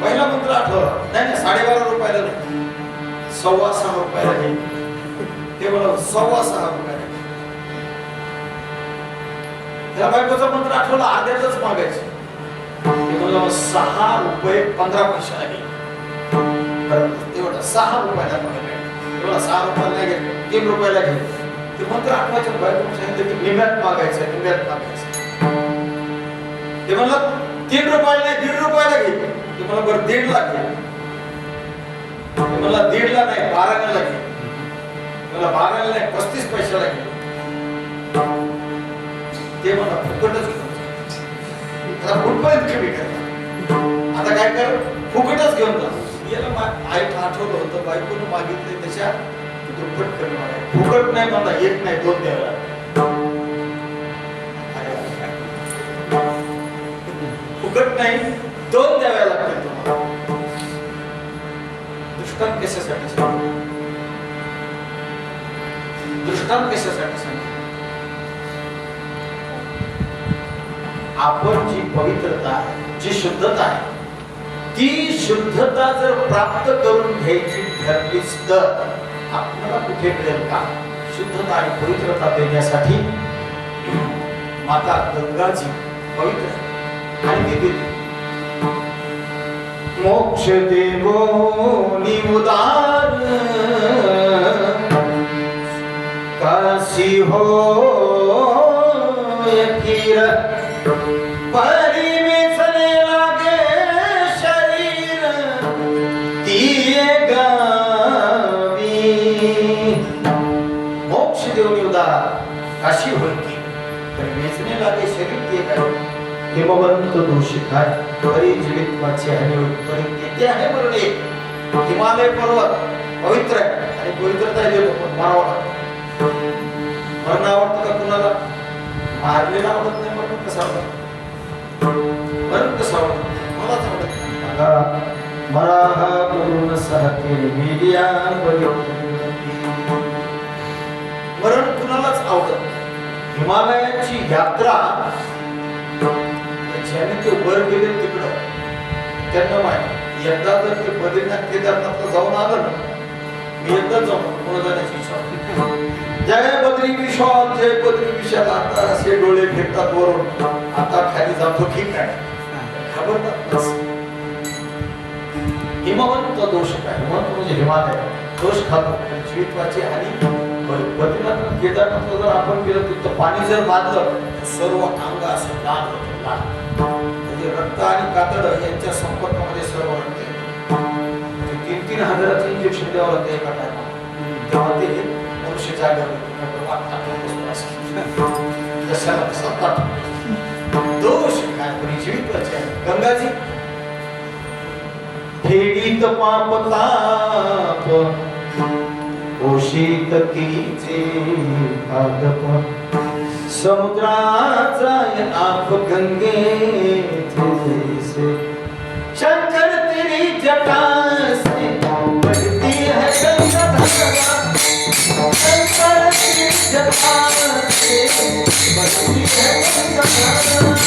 पहिला मंत्र आठवला, नाही 12.5 रुपयाला नाही, 6.25 रुपयाला घे. ते मला 6.25 रुपयाला. त्या बायकोचा मंत्र आठवला, अर्ध्यातच मागायचं. ते म्हणलं 6 रुपये 15 पैशाला घे. तेवढा 6 रुपयाला मागायला, तेवढा 6 रुपयाला घे, 3 रुपयाला घे. ते मंत्र आठवायचं. बायकोने सांगितलं की निम्यात मागायचं, निम्यात मागायचं. ते म्हणलं 3 रुपयाला नाही, 1.5 रुपयाला घे. ते म्हणलं बरं 1.5 ला घे. ते म्हणलं 1.5 ला नाही, 12 ला घे. मला 12 ला नाही, 35 पैशाला घे. ते मला फुकटच घेऊन आता कुठपर्यंत कमी करता. आता काय कर, फुकटच घेऊन जा. याला आईला आठवलं होतं, बायकोनं मागितले त्याच्या दुप्पट कमी मागाय. फुकट नाही म्हणता, 1 नाही 2 द्यायला. फुकट नाही 2 द्याव्या लागतील तुम्हाला. दृष्टांत कशासाठी सांगितलं? दृष्टांत कशासाठी सांगितलं? आपण जी पवित्रता आहे, जी शुद्धता आहे, ती शुद्धता जर प्राप्त करून घ्यायची ठरलीच तर आपल्याला कुठे मिळेल का? शुद्धता आणि पवित्रता देण्यासाठी माता गंगाजी पवित्र आणि ती देते. मोक्ष देवो निउदार काशी हो यकीर परिवेशने लागे शरीर दिए गावी. मोक्ष देवनी उदार काशी होईल की परिवेशने लागे शरीर दिए गावी. हिमवंत दोषी खाय परी जीवित वाचे आणि परी येते आहे मरणे. हिमालय पर्वत पवित्र आहे आणि पवित्रता देतो, पण मरावं लागतं. मरण आवडतं का कुणाला? मारलेला आवडत नाही. मरण कसं आवडत? मरण कसं आवडत? मलाच आवडत. मराहा करून सहते मीडिया मरण कुणालाच आवडत. हिमालयाची यात्रा ज्याने ते वर गेले तिकडं त्यांना माहिती. एकदा जर ते बद्रीनाथ केदारनाथला जाऊन आलं ना, मी एकदा जाऊन पुन्हा जाण्याची इच्छा होती. जय बद्री विशाल, जय बद्री विशाल. आता असे डोळे फिरतात वरून, आता खाली जातो की काय खबरदार. हिमवंत दोष काय? हिमवंत म्हणजे हिमालय दोष खातो जीवितवाची. आणि बद्रीनाथ केदारनाथला जर आपण गेलो तिथं पाणी जर बांधलं, सर्व अंग असं लाल होतं, लाल. म्हणजे रक्त आणि कातड यांच्या संपर्कामध्ये सर्व रक्त 3-3 हजाराचं इंजेक्शन द्यावं लागतं एका टायमाला. तेव्हा ते मनुष्य जागेवर दोष काय? कोणी जीवितवाची आहे. गंगाजी फेडीत पाप ताप ओशीत किरीचे पादप. समुद्राचा आप गंगेचे शंकर तेरी जटा से बढ़ती है गंगाधारा. शंकर तेरी जटा से बढ़ती है गंगाधारा.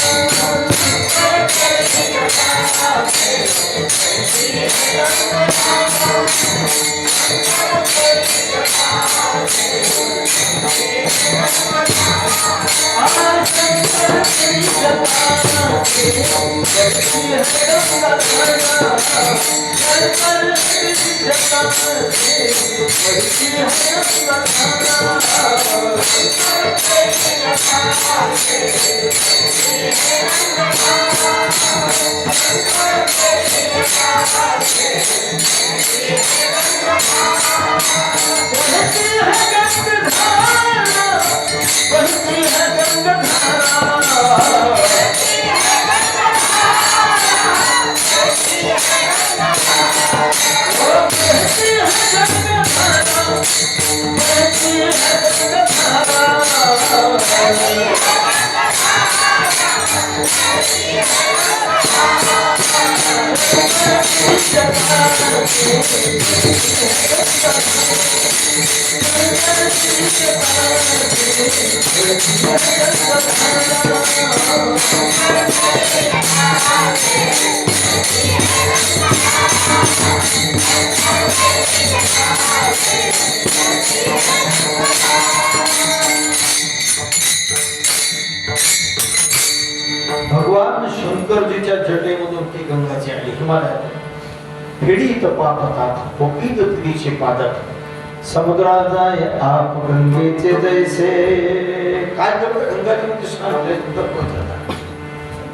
भगवान शंकरजीच्या जटेमधून ती गंगाची आली हिमालयात फेडीत पापतात पोकीत तिचे पादत समुद्राचा आप गंगेचे जैसे काय करतं गंगाजीमध्ये स्नान केल्यानंतर पवित्रता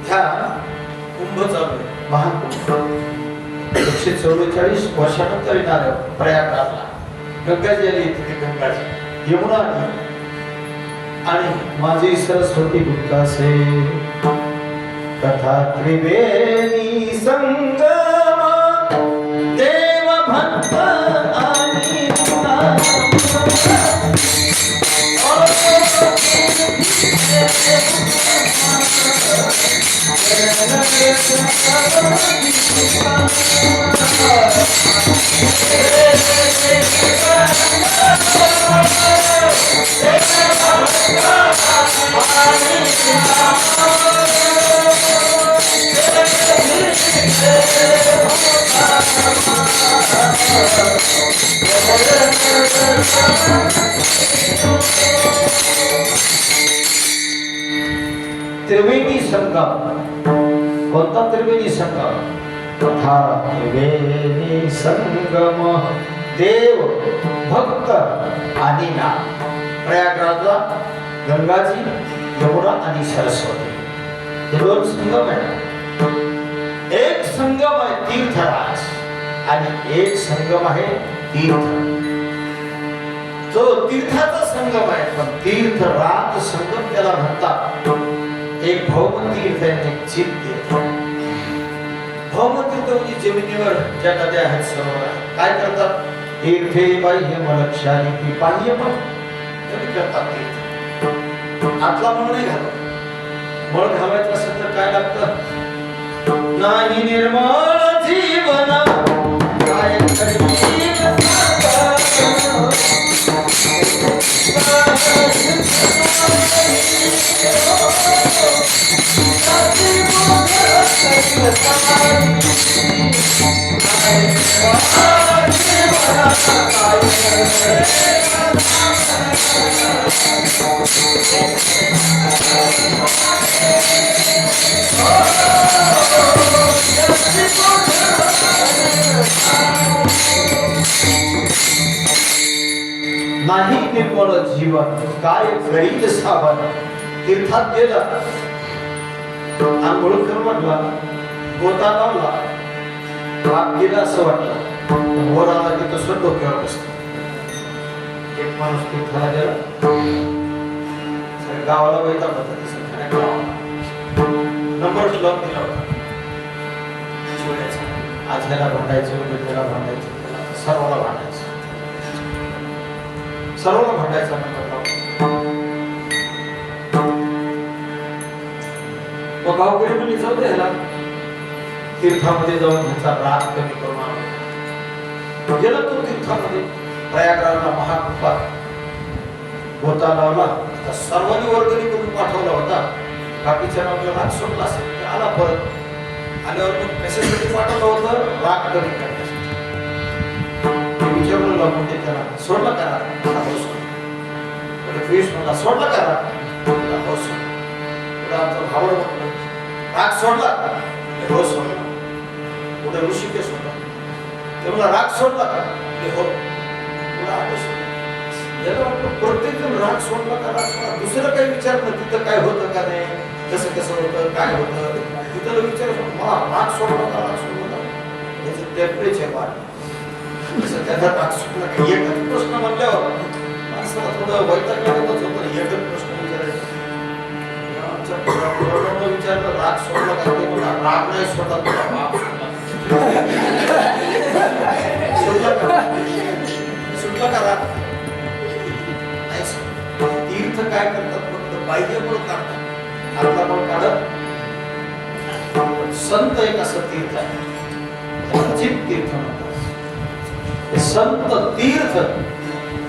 ध्या कुंभ चालू आहे महाकुंभ 144 वर्षानंतर येणार प्रयागराजला गंगाजी आली तिथे गंगाजी यमुना आली आणि माझी सरस्वती गुप्तासे तथा त्रिवेणी संगम देव भक्त आणि त्रिवेणी संगम कोणता त्रिवेणी संगम तथा त्रिवेणी संगम देव भक्त आणि नाम प्रयागराजला गंगाजी यमुना आणि सरस्वती हे दोन संगम आहेत एक संगम आहे तीर्थराज आणि एक संगम आहे तीर्थ जो तीर्थाचा संगम आहे पण तीर्थराज संगम त्याला म्हणतात एक भौम तीर्थ आहे एक चित तीर्थ भौम तीर्थ म्हणजे जमिनीवर ज्या नद्या आहेत सरोवर आहेत काय करतात तीर्थे बाह्य मलक्षानी ती बाह्य मल कमी करतात तीर्थ आतला मळ नाही घालत मळ घालायचं असेल तर काय लागतं नाही निर्मळ जीवन काय नाही निर्मळ जीवन काय गरीब सावन तीर्थात गेला आंघोळ कर म्हटला गोता लावला हात गेला असं वाटलं वर आला की तो स्वतः डोक्यावर बसतो एक माणूस तीर्थाला गेला गावाला वैताग होता नंबर लॉक दिला होता आज ह्याला भांडायचं उद्याला भांडायचं सर्वाला भांडायचं सर्वाला भांडायचा मग गावकरी म्हणजे जाऊ दे ह्याला तीर्थामध्ये जाऊन ह्याचा राग कमी करून आणला गेला तो तीर्थामध्ये प्रयागराजला महाकुंभात गोता लावला तर सर्वांनी वर्गणी करून पाठवला होता बाकीच्या नावाला राग सोडला असेल तर आला परत आल्यावर मग कशासाठी पाठवलं होतं राग कमी करण्यासाठी विचारलं लागून ते त्याला सोडला करा मला सोडला करा आमचा भावड म्हटलं राग सोडला हो सोडला पुढे ऋषिकेश होता ते मला राग सोडला का हो प्रत्येक जण राग सोडला का राग सोडला दुसरं काही विचारलं तिथं काय होतं का नाही कसं कसं होतं काय होतं तिथं विचार मला राग सोडला का राग सोडला का याचं टेम्परेचर वाढलं त्याचा राग सोडला का एकच प्रश्न म्हणल्यावर माणसाला थोडं वैतागच होतं एकच प्रश्न विचारायचा विचारलं राग सोडला का ते मला राग नाही सोडला तुला राग सोडला सुटला का राग तीर्थ काय करतात फक्त बाह्य पण काढतात आपला पण काढत संत एक असं तीर्थ आहे चित तीर्थ म्हणतात संत तीर्थ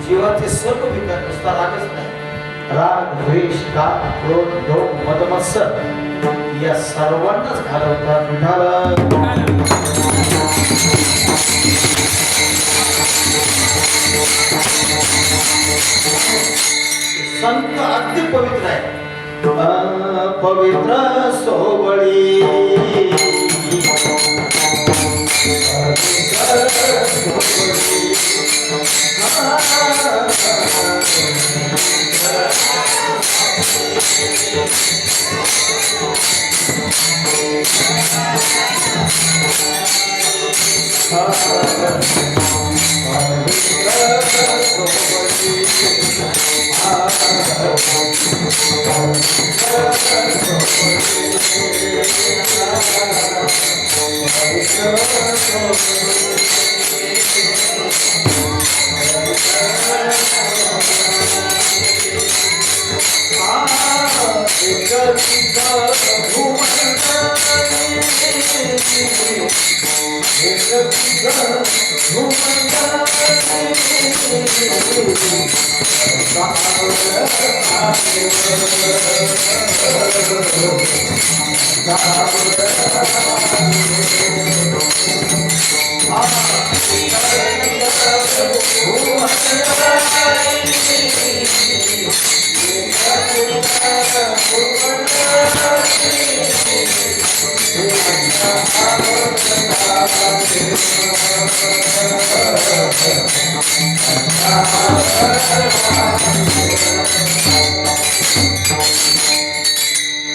जीवाचे सर्व विकार नुसता रागच नाही राग द्वेष काम क्रोध लोभ मद मत्सर या सर्वांनाच घालवतात विठाला संत अगदी पवित्र आहे पवित्र सोवळी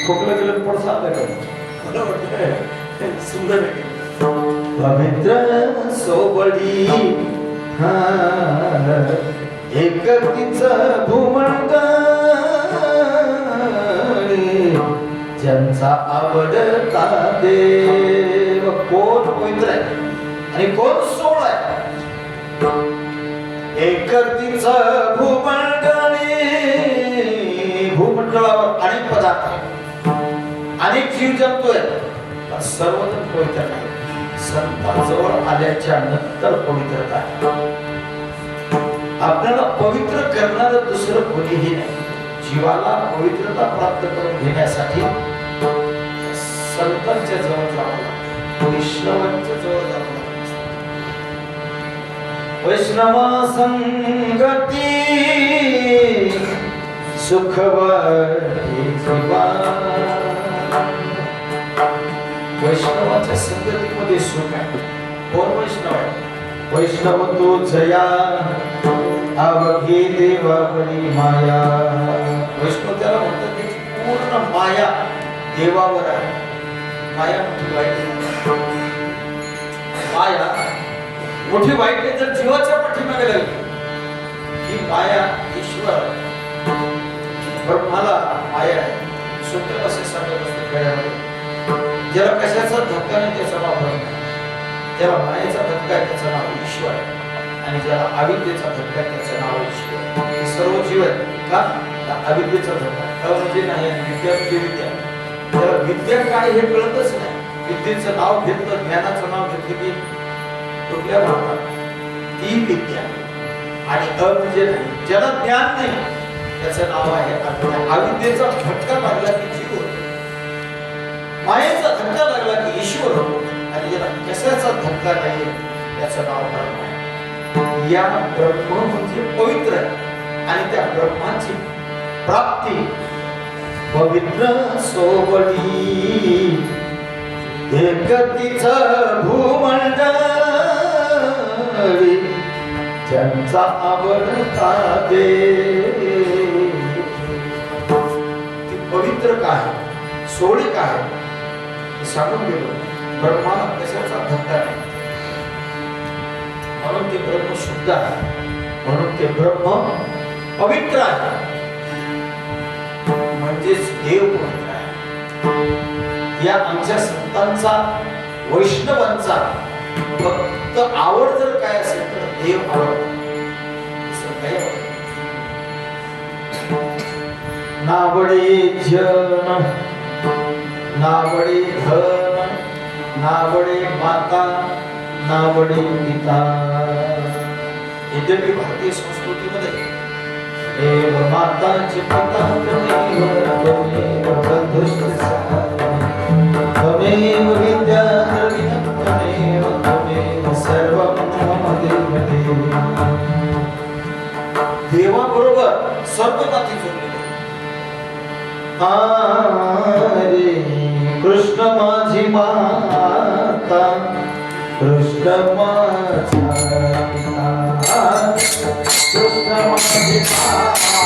खोकला गेलं पण साधं कर मला वाटतं सुंदर आहे पवित्र सोबळी एकतीच भूमंडळी ज्यांचा आवडता देव कोण पवित्र आहे आणि कोण सोळ आहे एकतीच भूमंडळी भूमंडळावर अनेक पदार्थ आहेत अनेक जीव जंतू आहेत पण सर्वजण पवित्र नाही संतांजवळ आल्याच्या नंतर पवित्रता आहे आपल्याला पवित्र करणारं दुसरं कोणीही नाही जीवाला पवित्रता प्राप्त करून घेण्यासाठी संतांच्या जवळ जावं लागतं वैष्णवांच्या जवळ जावं लागतं वैष्णव संगती सुखवती जीवा वैष्णवाच्या संगतीमध्ये सुख आहे कोण वैष्णव आहे वैष्णव तो जया अवघी देवावरी माया वैष्णव त्याला म्हणतात की पूर्ण माया देवावर आहे माया मोठी वाईट माया मोठी वाईट जर जीवाच्या पाठीमागे लागली ही माया ईश्वर ब्रह्माला माया आहे सुंदर असे सांगत असते खेळामध्ये ज्याला कशाचा धक्का नाही त्याचं नाव ब्रह्म ज्याला मायेचा धक्का आहे त्याचं नाव ईश्वर आहे आणि ज्याला अविद्येचा धक्का आहे त्याचं नाव ईश्वर हे सर्व जीव आहेत का अविद्येचा धक्का म्हणजे नाही विद्या म्हणजे विद्या त्याला विद्या काय हे कळतच नाही विद्येचं नाव घेतलं ज्ञानाचं नाव घेतलं की कुठल्या म्हणतात ती विद्या आणि म्हणजे नाही ज्याला ज्ञान नाही त्याचं नाव आहे अविद्येचा धक्का लागला की जीव होतो मायेचा धक्का लागला की ईश्वर होतो आणि ज्याला कशाचा धक्का नाही त्याचं नाव ब्रह्म आहे या ब्रह्म म्हणजे पवित्र आहे आणि त्या ब्रह्माची प्राप्ती पवित्र सोबळी एकतीच भूमंडळी ज्यांचा आवडता देव ती पवित्र काय सोळी काय सांगून गेलो ब्रह्माला कशाचा धक्का नाही म्हणून ते ब्रह्म शुद्ध आहे म्हणून ते ब्रह्म पवित्र आहे म्हणजेच देव पवित्र आहे या आमच्या संतांचा वैष्णवांचा फक्त आवड जर काय असेल तर देव आवडतो नावडे जन नावडे धन नावडे माता नावडे पिता यद्यपि भारतीय संस्कृतीमध्ये देव माताचे पिता त्वमेव विद्या त्वमेव सर्वं मम देव देवाबरोबर सर्व नाती जोडलेली हरे कृष्ण माझी माता कृष्ण माझा पिता कृष्ण माझी माता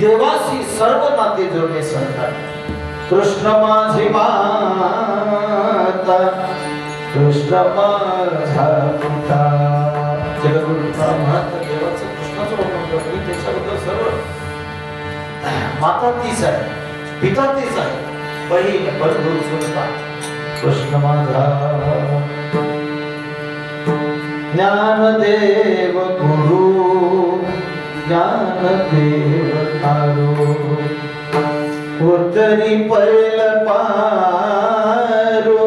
देवाशी सर्व नाते जोडणे सांगतात. कृष्ण माझी माता कृष्ण माझा पिता. जगद्गुरु महाराज देवाचं कृष्णाचं वर्णन करतो. त्याच्याबद्दल सर्व माता तीच आहे, पिता तीच आहे, बहीण बंधू चुलता कृष्ण माझा. ज्ञानदेव गुरु ज्ञानदेव तारो उतरी पैल पारो.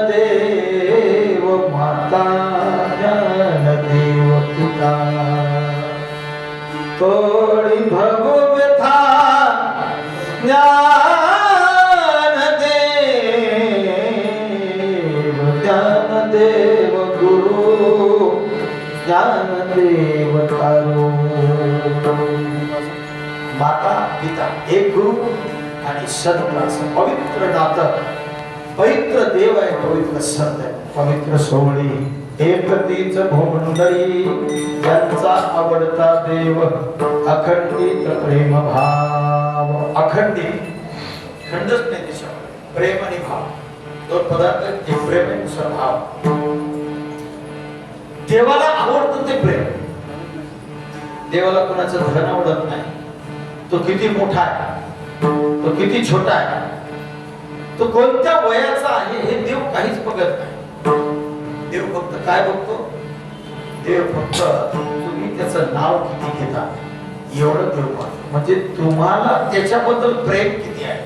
ज्ञानदेव माता ज्ञानदेव पिता. तोडी भगवथा ज्ञानदेव गुरु ज्ञानदेव तारो. माता पिता एक गुरु आणि संत असं पवित्र नातं. पवित्र देव आहे, पवित्र संत आहे, पवित्र सोहळी. एक तीच भोमंडळी ज्यांचा आवडता देव अखंडित प्रेम भाव. अखंडित खंडच नाही दिशा प्रेम आणि भाव दोन पदार्थ एक प्रेम आणि दुसरा भाव. देवाला आवडतं ते प्रेम. देवाला कोणाचं धन आवडत नाही. तो किती मोठा आहे, तो किती छोटा आहे, तो कोणत्या वयाचा आहे हे देव काहीच बघत नाही. देव फक्त काय बघतो? देव फक्त तुम्ही त्याचं नाव किती घेता एवढं देव पाहतो. म्हणजे तुम्हाला त्याच्याबद्दल प्रेम किती आहे.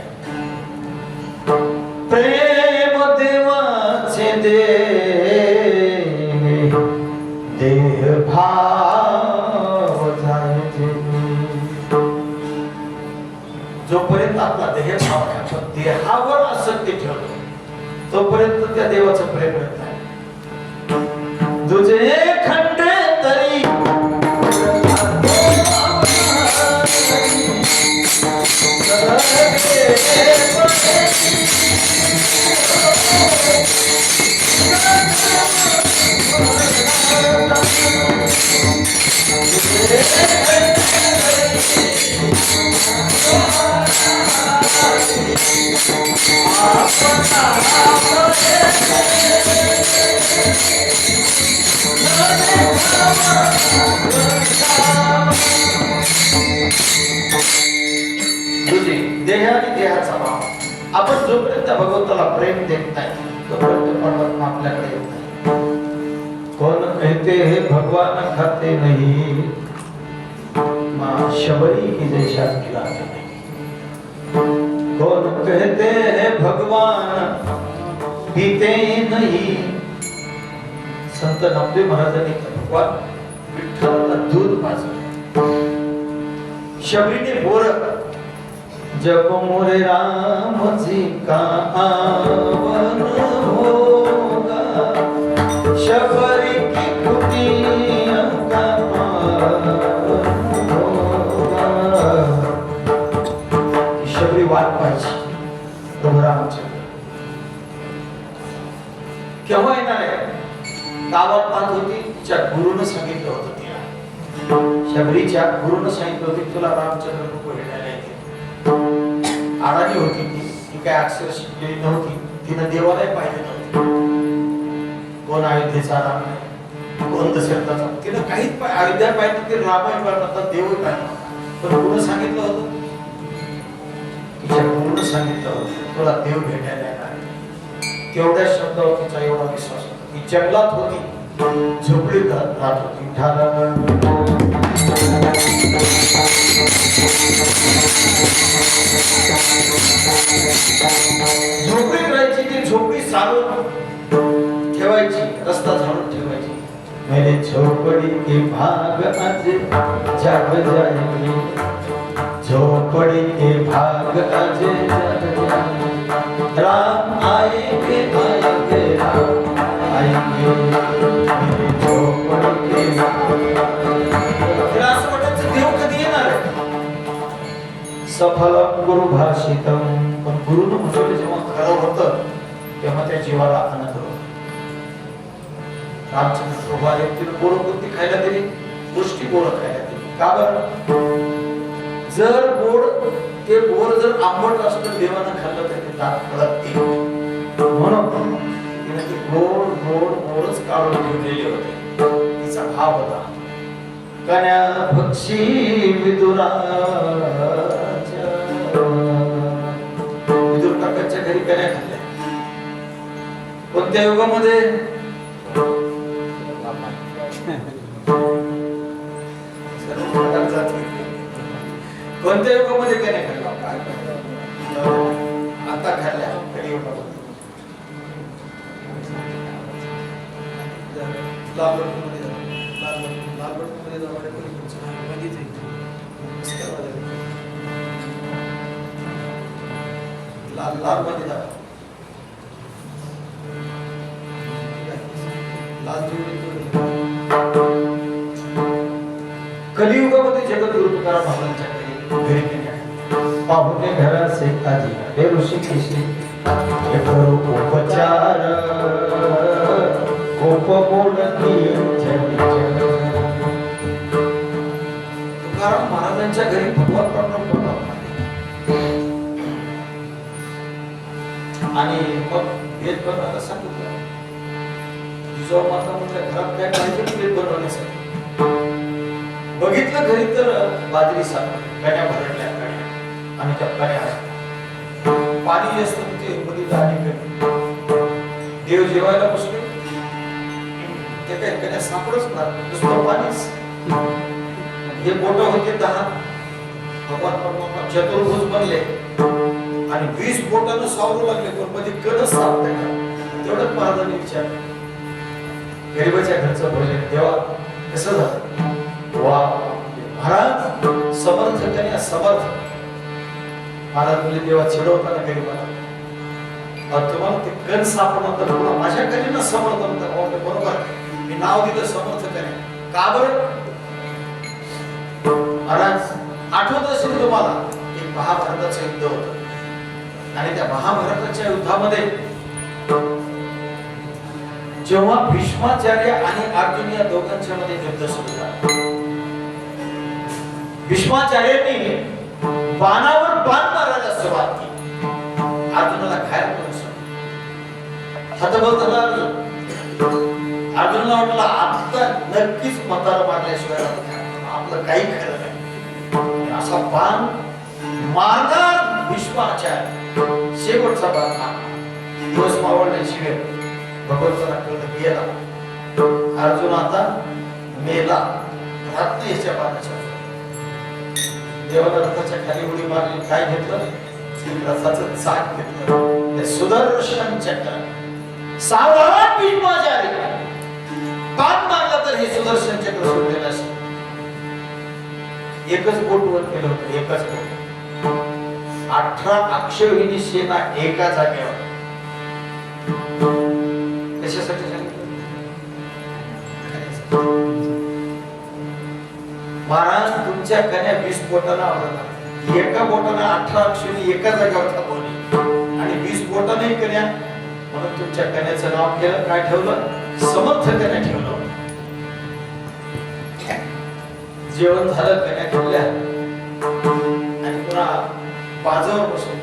प्रेम देवाचे देह भाव जायचे. जोपर्यंत आपला देह भाव आपण देहावर आसक्ती ठेवतो तोपर्यंत त्या देवाचं प्रेम मिळत नाही. तुझे खंडे तरी देह आणि देहाचा भाव. आपण जोपर्यंत भगवंताला प्रेम देत नाही तोपर्यंत परमात्मा आपल्याकडे येत नाही. कोण कहते हे भगवान खाते नहीं मां शबरी की जैसा खिलाते नहीं. कौन कहते हैं भगवान पीते नहीं. संत नामदेव महाराजांनी भगवान विठ्ठलाला दूध पाजलं. शबरीने बोर जब मोरे राम जी का आवन होगा शबरी की कुटिया का आवन होगा. शबरी वाट पाहिजे प्रभू रामचंद्र. गावात पाहत होती, तिच्या गुरुनं सांगितलं होतं तिला, शबरीच्या गुरुनं सांगितलं होतं तुला रामचंद्र नको भेटायला येते. आडाणी होती ती काय अक्षर शिकलेली नव्हती, तिनं देवालाही पाहिजे नव्हतं. कोण अयोध्येचा राम नाही, कोण दशरथाचा, तिनं काहीच अयोध्या पाहिजे, ते रामायण पाहिजे, देवही पाहिजे. पण गुरुनं सांगितलं होतं, तिच्या गुरुनं सांगितलं होतं तुला देव भेटायला येणार. तेवढ्या शब्दावर तिचा एवढा विश्वास होता. ती जंगलात होती, झोपडीत राहत होती. झोपडीत राहायची, ती झोपडी सारून ठेवायची, रस्ता झाडून ठेवायची. मेरे झोपडी के भाग आज जग जाएंगे, झोपड़ी के भाग आज जग जाएंगे, राम आएंगे आएंगे राम आएंगे, मेरी झोपड़ी के देव कधी येणार. सफलम गुरु भाषितम, पण गुरुनं म्हटलं जेव्हा खरं होतं तेव्हा त्या जीवाला आनंद होतो. रामचंद्र प्रभू आले, तिने गोड कोणती खायला दिली, गोष्टी गोड खायला दिली. का बरं? जर गोड ते गोड जर आंबट असतं देवानं खाल्लं तर ते दात पडत नाही. म्हणून तिने ते गोड गोड गोडच काढून ठेवलेले होते. तिचा भाव होता कन्या भक्षी विदुराच्या. विदुर काकाच्या घरी कन्या खाल्ल्या. कोणत्या युगामध्ये? कोणत्या युगामध्ये कन्या खाल्ल्या? आता खाल्ल्या कलियुगामध्ये. कलियुगामध्ये जगद्गुरु तुकाराम महाराजांच्या घरी पाहुणे घराचे आधी हे ऋषी केशी हे करू उपचार गोप बोलती तुकाराम महाराजांच्या घरी भगवान प्रभू आणि मग भेद बनवायला सांगितलं. जिजाऊ माता म्हटल्या घरात काय पाहिजे भेद बनवण्यासाठी. बघितलं घरी तर बाजरी साखर कण्या भरडल्या कण्या आणि त्या कण्या पाणी जे असतं ते मध्ये दाणी देव जेवायला बसले ते काय कण्या सापडच ना नुसतं पाणीच. हे बोट होते 10 भगवान परमात्मा चतुर्भुज बनले आणि 20 बोटानं सावरू लागले पण मध्ये कणच सापडे ना. तेवढंच महाराजांनी विचारलं गरीबाच्या घरचं भोजन देवा कसं झालं. वा महाराज समर्थ कन्या समर्थ. महाराज बोलले देवा चिडवताना गरीबाला तुम्हाला ते कण सापडणार तर पुन्हा माझ्या कन्यानं समर्थ म्हणतात. बरोबर मी नाव दिलं समर्थ कन्या. का बरं महाराज आठवत असेल तुम्हाला एक महाभारताचं युद्ध होतं आणि त्या महाभारताच्या युद्धामध्ये जेव्हा भीष्माचार्य आणि अर्जुन या दोघांच्या मध्ये युद्ध सुरू झालं. भीष्माचार्यांनी बाणावर बाण मारायला सुरुवात केली. अर्जुनाला खायला पण हतबल झाला अर्जुन. अर्जुनला वाटलं आता नक्कीच म्हातारा मारल्याशिवाय आपलं काही खरं नाही. असा बाण मारणार भीष्माचार्य शेवटचा बाण मारला. दिवस मावळल्याशिवाय भगवंताला कळलं गेला. अर्जुन आता मेला. राहत नाही याच्या बाणाच्या. देवाला रथाच्या खाली उडी मारली. काय घेतलं? रथाचं चाक घेतलं. ते सुदर्शन चक्र. सावधान भीष्माचार्य बाण मारला तर हे सुदर्शन चक्र सोडलेलं असेल. एकच बोट वर केलं होतं. एकच बोट. 18 अक्षौहिणी सेना एका जागेवर. कशासाठी सांगितलं? महाराज तुमच्या कन्या 20 बोटांना आवडतात. एका बोटाने 18 अक्षौहिणी एका जागेवर थांबवली आणि 20 बोटाने कन्या. म्हणून तुमच्या कन्याचं नाव केलं काय ठेवलं? समर्थ त्याने ठेवलं. जेवण झालं त्याने ठेवल्या आणि पुन्हा बाजावर बसून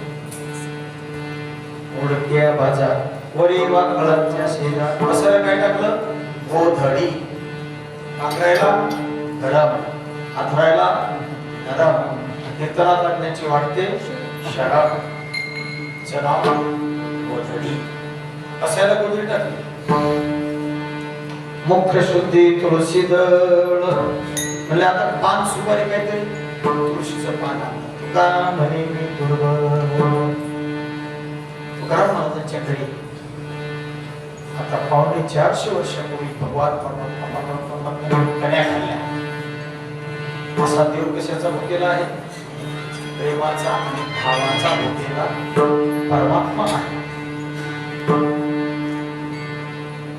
उडक्या भाजा वरी वाकळांच्या शेजार बसायला काय टाकलं? गोधडी. पांघरायला गरम, हातरायला नरम, कीर्तनात आणण्याची वाटते शरम. चनाव गोधडी बसायला गोधडी टाकली. मुख्य शुद्धी तुळशी दळ म्हणजे आता पान सुपारी काहीतरी तुळशीचं पान तुका म्हणे मी दुर्बळ. तुकाराम महाराजांच्या घरी आता 450 वर्षापूर्वी भगवान कन्या खाल्ल्या. असा देव कशाचा भोगलेला आहे? प्रेमाचा आणि भावाचा भोगलेला परमात्मा आहे.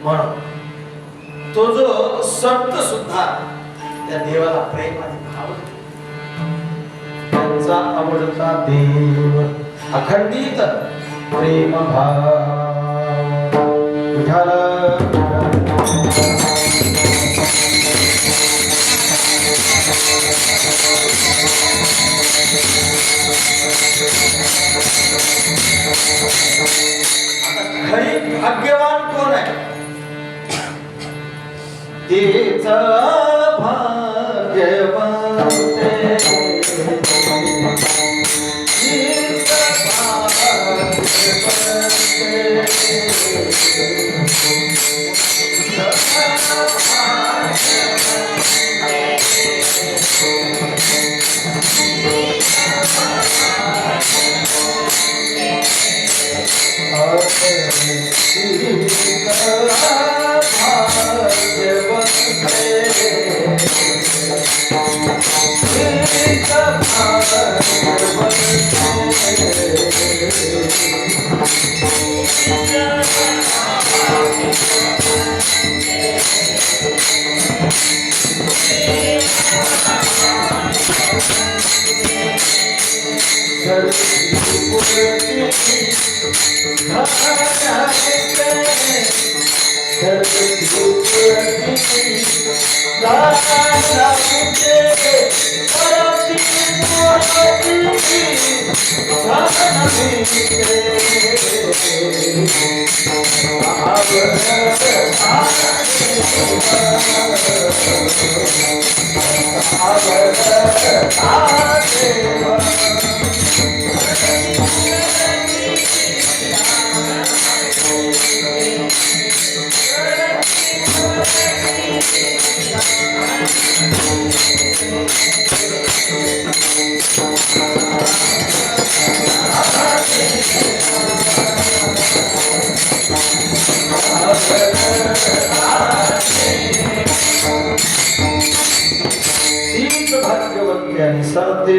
म्हणून तो जो संत सुद्धा त्या देवाला प्रेम आणि भाव त्यांचा आवडता देव अखंडित प्रेम भाव विठाल. खरी भाग्यवान कोण आहे? तेचा भाग्यवान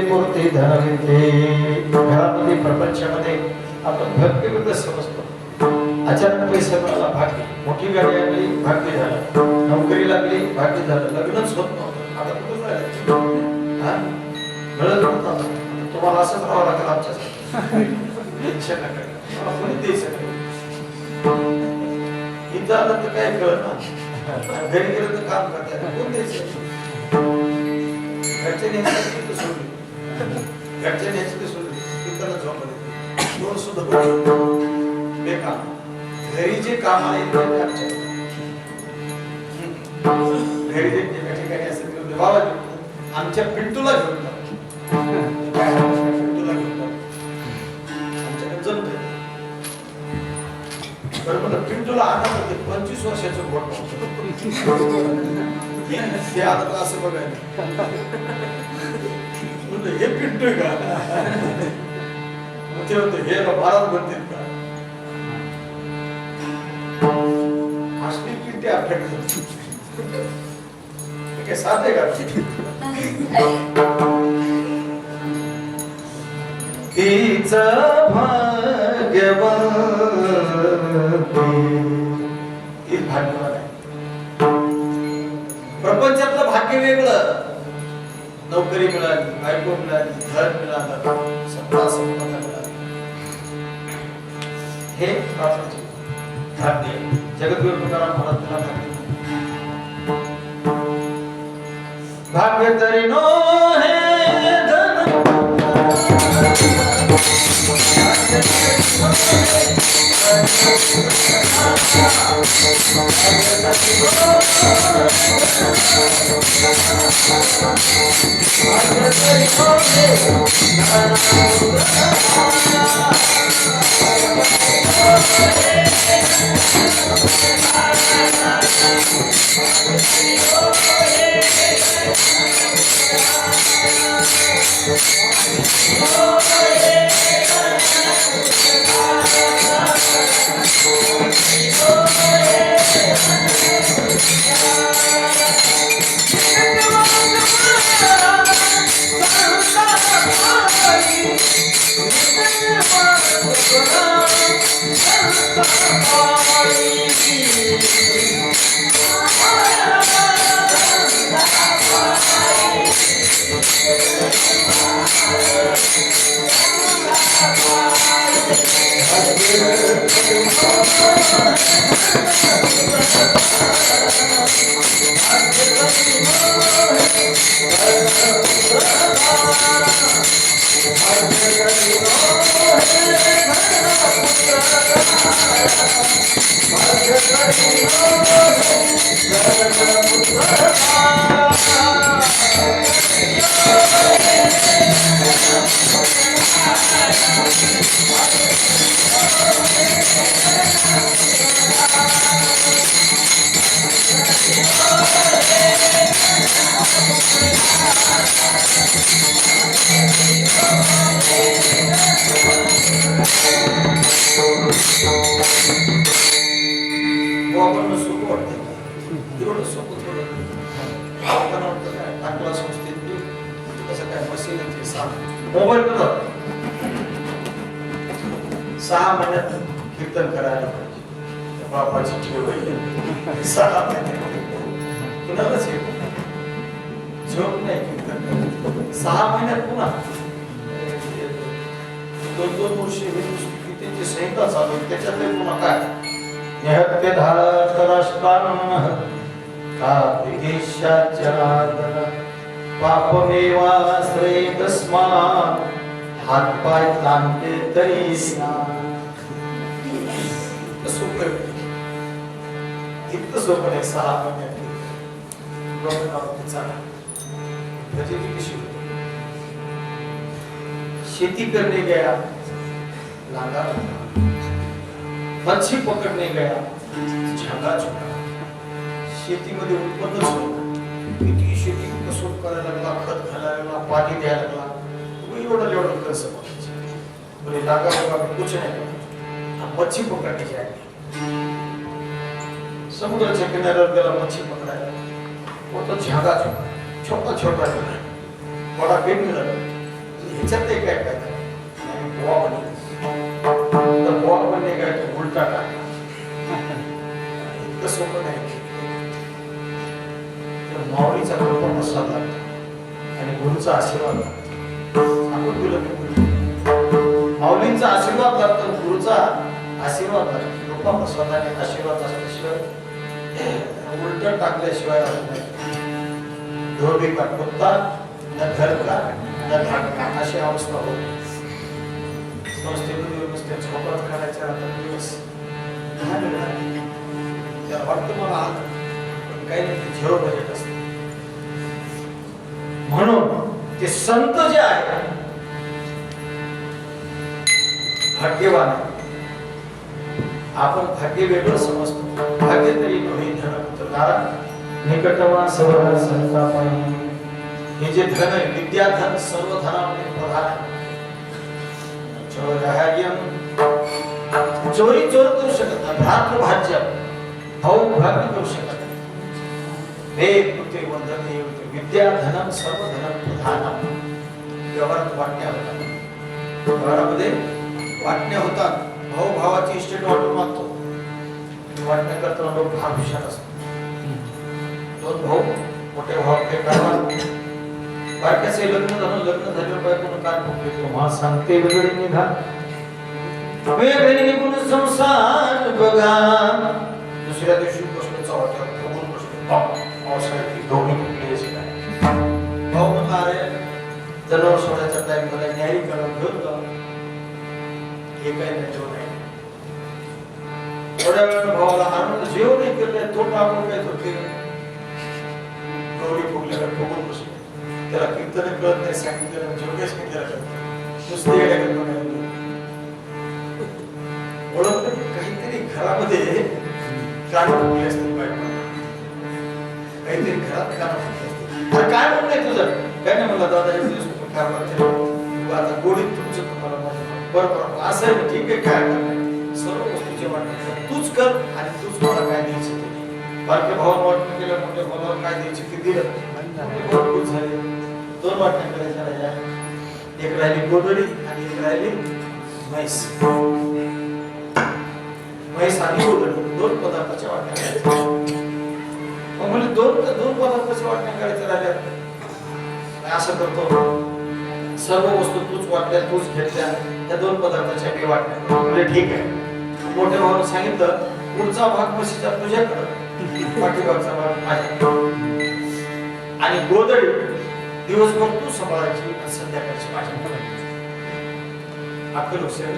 मूर्ती धनविते. घरामध्ये प्रपंचामध्ये आपण भक्तीबद्दल समजतो. अचानक पैसा मिळाला भाग्य, मोठी गाडी आणली भाग्य झालं, नोकरी लागली भाग्य झालं, लग्नच होत नव्हतं आता कुठं जायचं? मिळत नव्हतं. तुम्हाला असंच राहावं लागेल आमच्यासाठी. इथं आलं तर काय कळत ना, घरी गेलं तर काम करतात कोण द्यायचं? घरचे न्यायचं सोडली, घरचे न्यायचं सोडली, तिथं झोपले दोन सुद्धा बेकाम. घरी जे काम आहे घरी जे ठिकाणी असेल बाबा आमच्या पिंटूला घेऊन पिंटूला घेऊन आमच्याकडे जमत बरं मला पिंटूला आणत होते. 25 वर्षाचं गोट हे आता असं बघायला म्हणजे हे पिंटू का ते होतं हे महाराज म्हणतील का असली पिंटे आपल्याकडे काय साधे का? तिचं भाग्यवान भाग्यवान आहे. प्रपंचातलं भाग्य वेगळं. नोकरी मिळाली, बायको मिळाली, घर मिळालं, सत्ता संपन्न मिळाली, हे भाग्य. जगद्गुरु तुकाराम महाराज त्याला भाग्य तरी नो हे धन मोबाईल 6 महिन्यात कीर्तन करायला पाहिजे बापाची ठेव 6 महिन्यात कुणालाच झोप नाही कीर्तन 6 महिन्यात पुन्हा 2-2 वर्ष कितीची संहिता चालू त्याच्यातले पुन्हा काय निहत्य धातराष्ट्रान का विदेशाच्या पापमेवाश्रय तस्मात् हातपाय तांबे तरी सोपं इतकं सोपं नाही 6 महिन्यात शेती करने गया लांगा मच्छी पकडणे गया झागा झुका शेतीमध्ये उत्पन्नच होतं किती शेती कसोट करायला लागला खत घालायला लागला पाणी द्यायला लागला एवढं कसं बोले लागा बाबा कुछ नाही मच्छी पकडण्याची आहे समुद्राच्या किनाऱ्यावर गेला मच्छी पकडायला तो झागा छोटा छोटा बडा पेट मिळाला ह्याच्यात काय काय बोवा बने बोवा बनणे काय उलटा टाका इतकं सोपं नाही माऊलीचा कृपा प्रसाद लागतो आणि गुरुचा आशीर्वाद लागतो आपण तुला माऊलींचा आशीर्वाद लागतो गुरुचा आशीर्वाद लागतो कृपा प्रसादाने आशीर्वाद असल्याशिवाय उलट टाकल्याशिवाय धोबी का कुत्ता न घर का न धाका अशी अवस्था होती संस्थेमध्ये झोपत करायच्या दिवस त्या वाटतं मला आलं पण काही नाही झेरो बजेट असते म्हणून ते संत जे आहे भाग्यवान आहे आपण भाग्य वेगळं समजतो भाग्य तरी नव्हे धन कारण निकटवा सर्व संतापाई हे जे धन आहे विद्याधन सर्व धनामध्ये प्रधान आहे चोरी चोर करू शकत नाही भ्रातृ भाज्य भाऊ भाग्य करू शकत नाही देव पुत्र वंदनीय विद्याधनम सर्व धनम प्रधानम व्यवहारात वाटण्या होतात व्यवहारामध्ये वाटण्या होतात भाऊ भावाची इस्टेट वाटून मागतो वाटण्या करताना लोक फार हुशार असतात 2 भाऊ मोठे भाऊ ते करतात बारक्याचे लग्न झाल्यावर बायकोनं कान फुकले तुम्हा सांगते वेगळे निघा वेगळे निघून संसार बघा दुसऱ्या दिवशी बसलो चव्हाट्यावर बघून बसलो पावसाळ्यात ती दोन्ही कुठली अशी काय भाऊ म्हणला अरे जनावर सोडायचा टाइम झाला न्यायी करा घेऊन जा हे काही नाही जेवण आहे थोड्या वेळ भावाला आनंद जेवण केलं तो टाकून काय होते गौरी फुगल्याला फुगून बसले त्याला कीर्तन कळत नाही सांगितलं जोगेश सांगितलं नुसते येड्याकडे बघायला ओळखलं की काहीतरी घरामध्ये कान फुगले असतील बायको काहीतरी घरात कान फुगले असतील काय म्हणणं तुझं काय नाही म्हणलं दादा एक दिवस कारभार केला आता गोडीत तुमचं तुम्हाला बरोबर असं आहे ठीक आहे काय करणार सर्व वस्तूचे वाटणे तूच कर आणि तूच मला काय द्यायचं ते बारके भावाला वाटणं केलं मोठ्या भावाला काय द्यायचे ते दिलं भरपूर झाले दोन वाटण्या करायच्या राहिल्या एक राहिली गोदडी आणि एक राहिली म्हैस म्हैस आणि गोदडी दोन पदार्थाच्या वाटण्या करायच्या मग म्हणजे दोन पदार्थाच्या वाटण्या करायच्या राहिल्या असं करतो सर्व वस्तू तूच वाटल्या तूच घेतल्या त्या दोन पदार्थाच्या मी वाटल्या म्हणजे ठीक आहे मोठ्या भावानं सांगितलं पुढचा भाग म्हशीचा तुझ्याकडं पाठीमागचा भाग माझ्याकडे आणि गोदडी दिवसभर तू सांभाळायची संध्याकाळची माझ्याकडे आपल्या लक्षात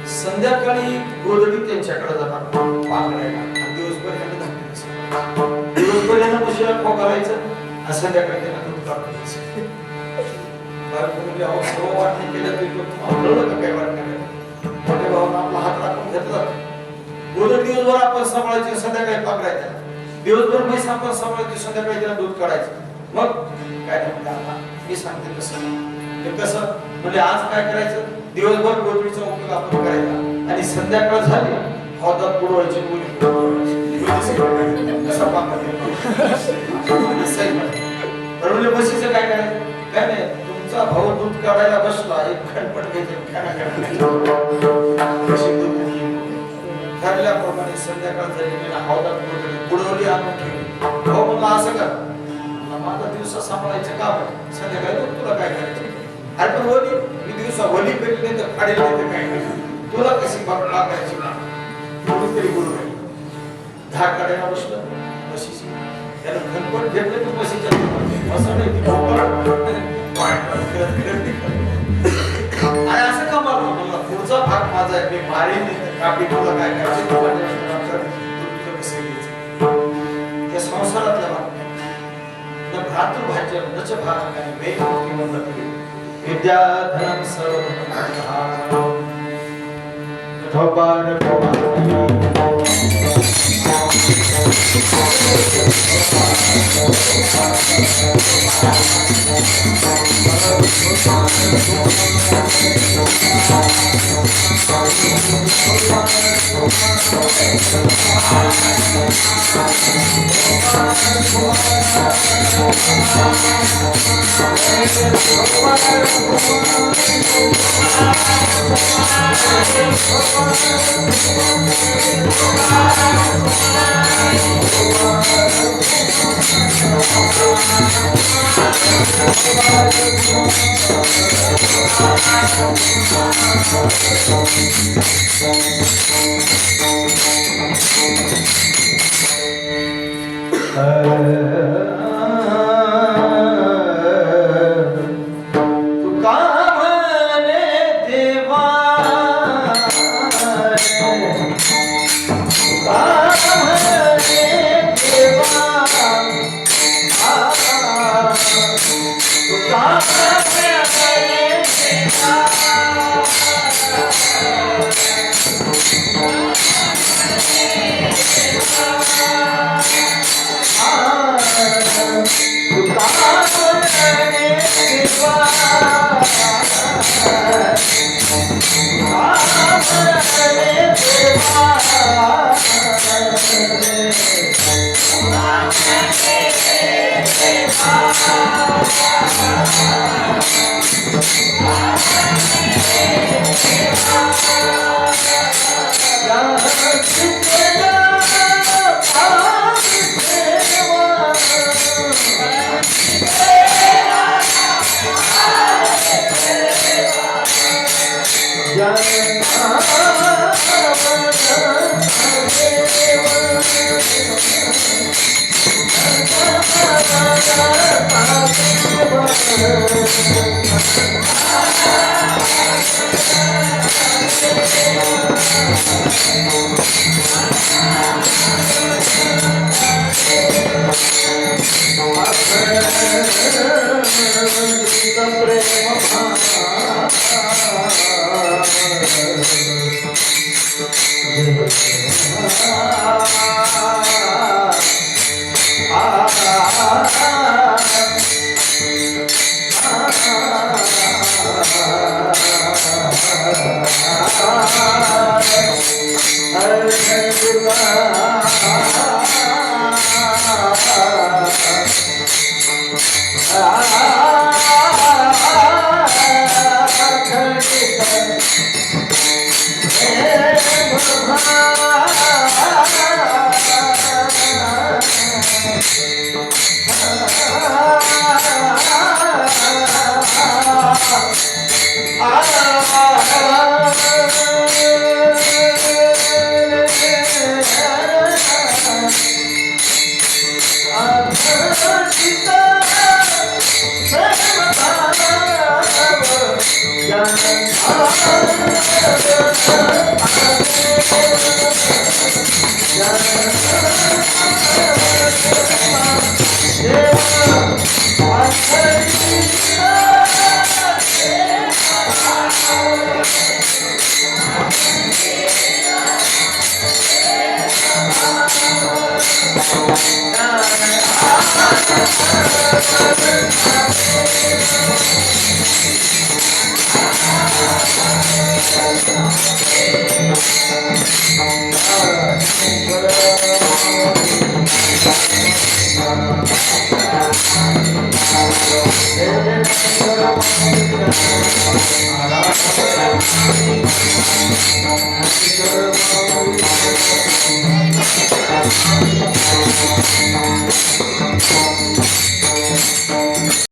संध्याकाळी गोदडी त्यांच्याकडे जाणार पांघरायला आणि दिवसभर यांना धाकली दिवसभर यांना म्हशीला खोकारायचं आणि संध्याकाळी त्यांना दूध काढून द्यायचं म्हणजे अहो सर्व वाटणे केल्या तरी आपल्याला काय वाटणे मोठ्या भावानं आपला हात राखून घेतला गोदडी दिवसभर आपण सांभाळायची संध्याकाळी पांघरायचं दिवसभर म्हैस आपण सांभाळायची संध्याकाळी त्याला दूध काढायचं मग काय म्हणतात मी सांगते कसं ते कसं म्हणजे आज काय करायचं दिवसभर गोदडीचा उपयोग आपण करायचा आणि संध्याकाळ झाली हौदात बुडवायची बरोबर म्हशीचं काय करायचं काय नाही तुमचा भाऊ दूध काढायला बसला एक खणपट घ्यायचे ठरल्याप्रमाणे संध्याकाळ झाली हौदात बुडवली आणून ठेवली भाऊ म्हणला असं कर माझा दिवसा सांभाळायचं काम आहे संध्याकाळी तुला काय करायचं अरे पण होली मी दिवसा होली करी नाही तर फाडेल नाही तर काय तुला कशी बागायची ना तरी बोलू धाक काढायला बसलं म्हशीची त्याला खणपट घेतलं तर म्हशीच्या असं नाही अरे असं का मला पुढचा भाग माझा आहे मी मारेन कापी तुला काय करायचं कसं घ्यायचं त्या संसारातल्या भाग भ्रातृभाज्य नच भागाने वेद किंवा विद्याधनं सर्वं ठोबार Ah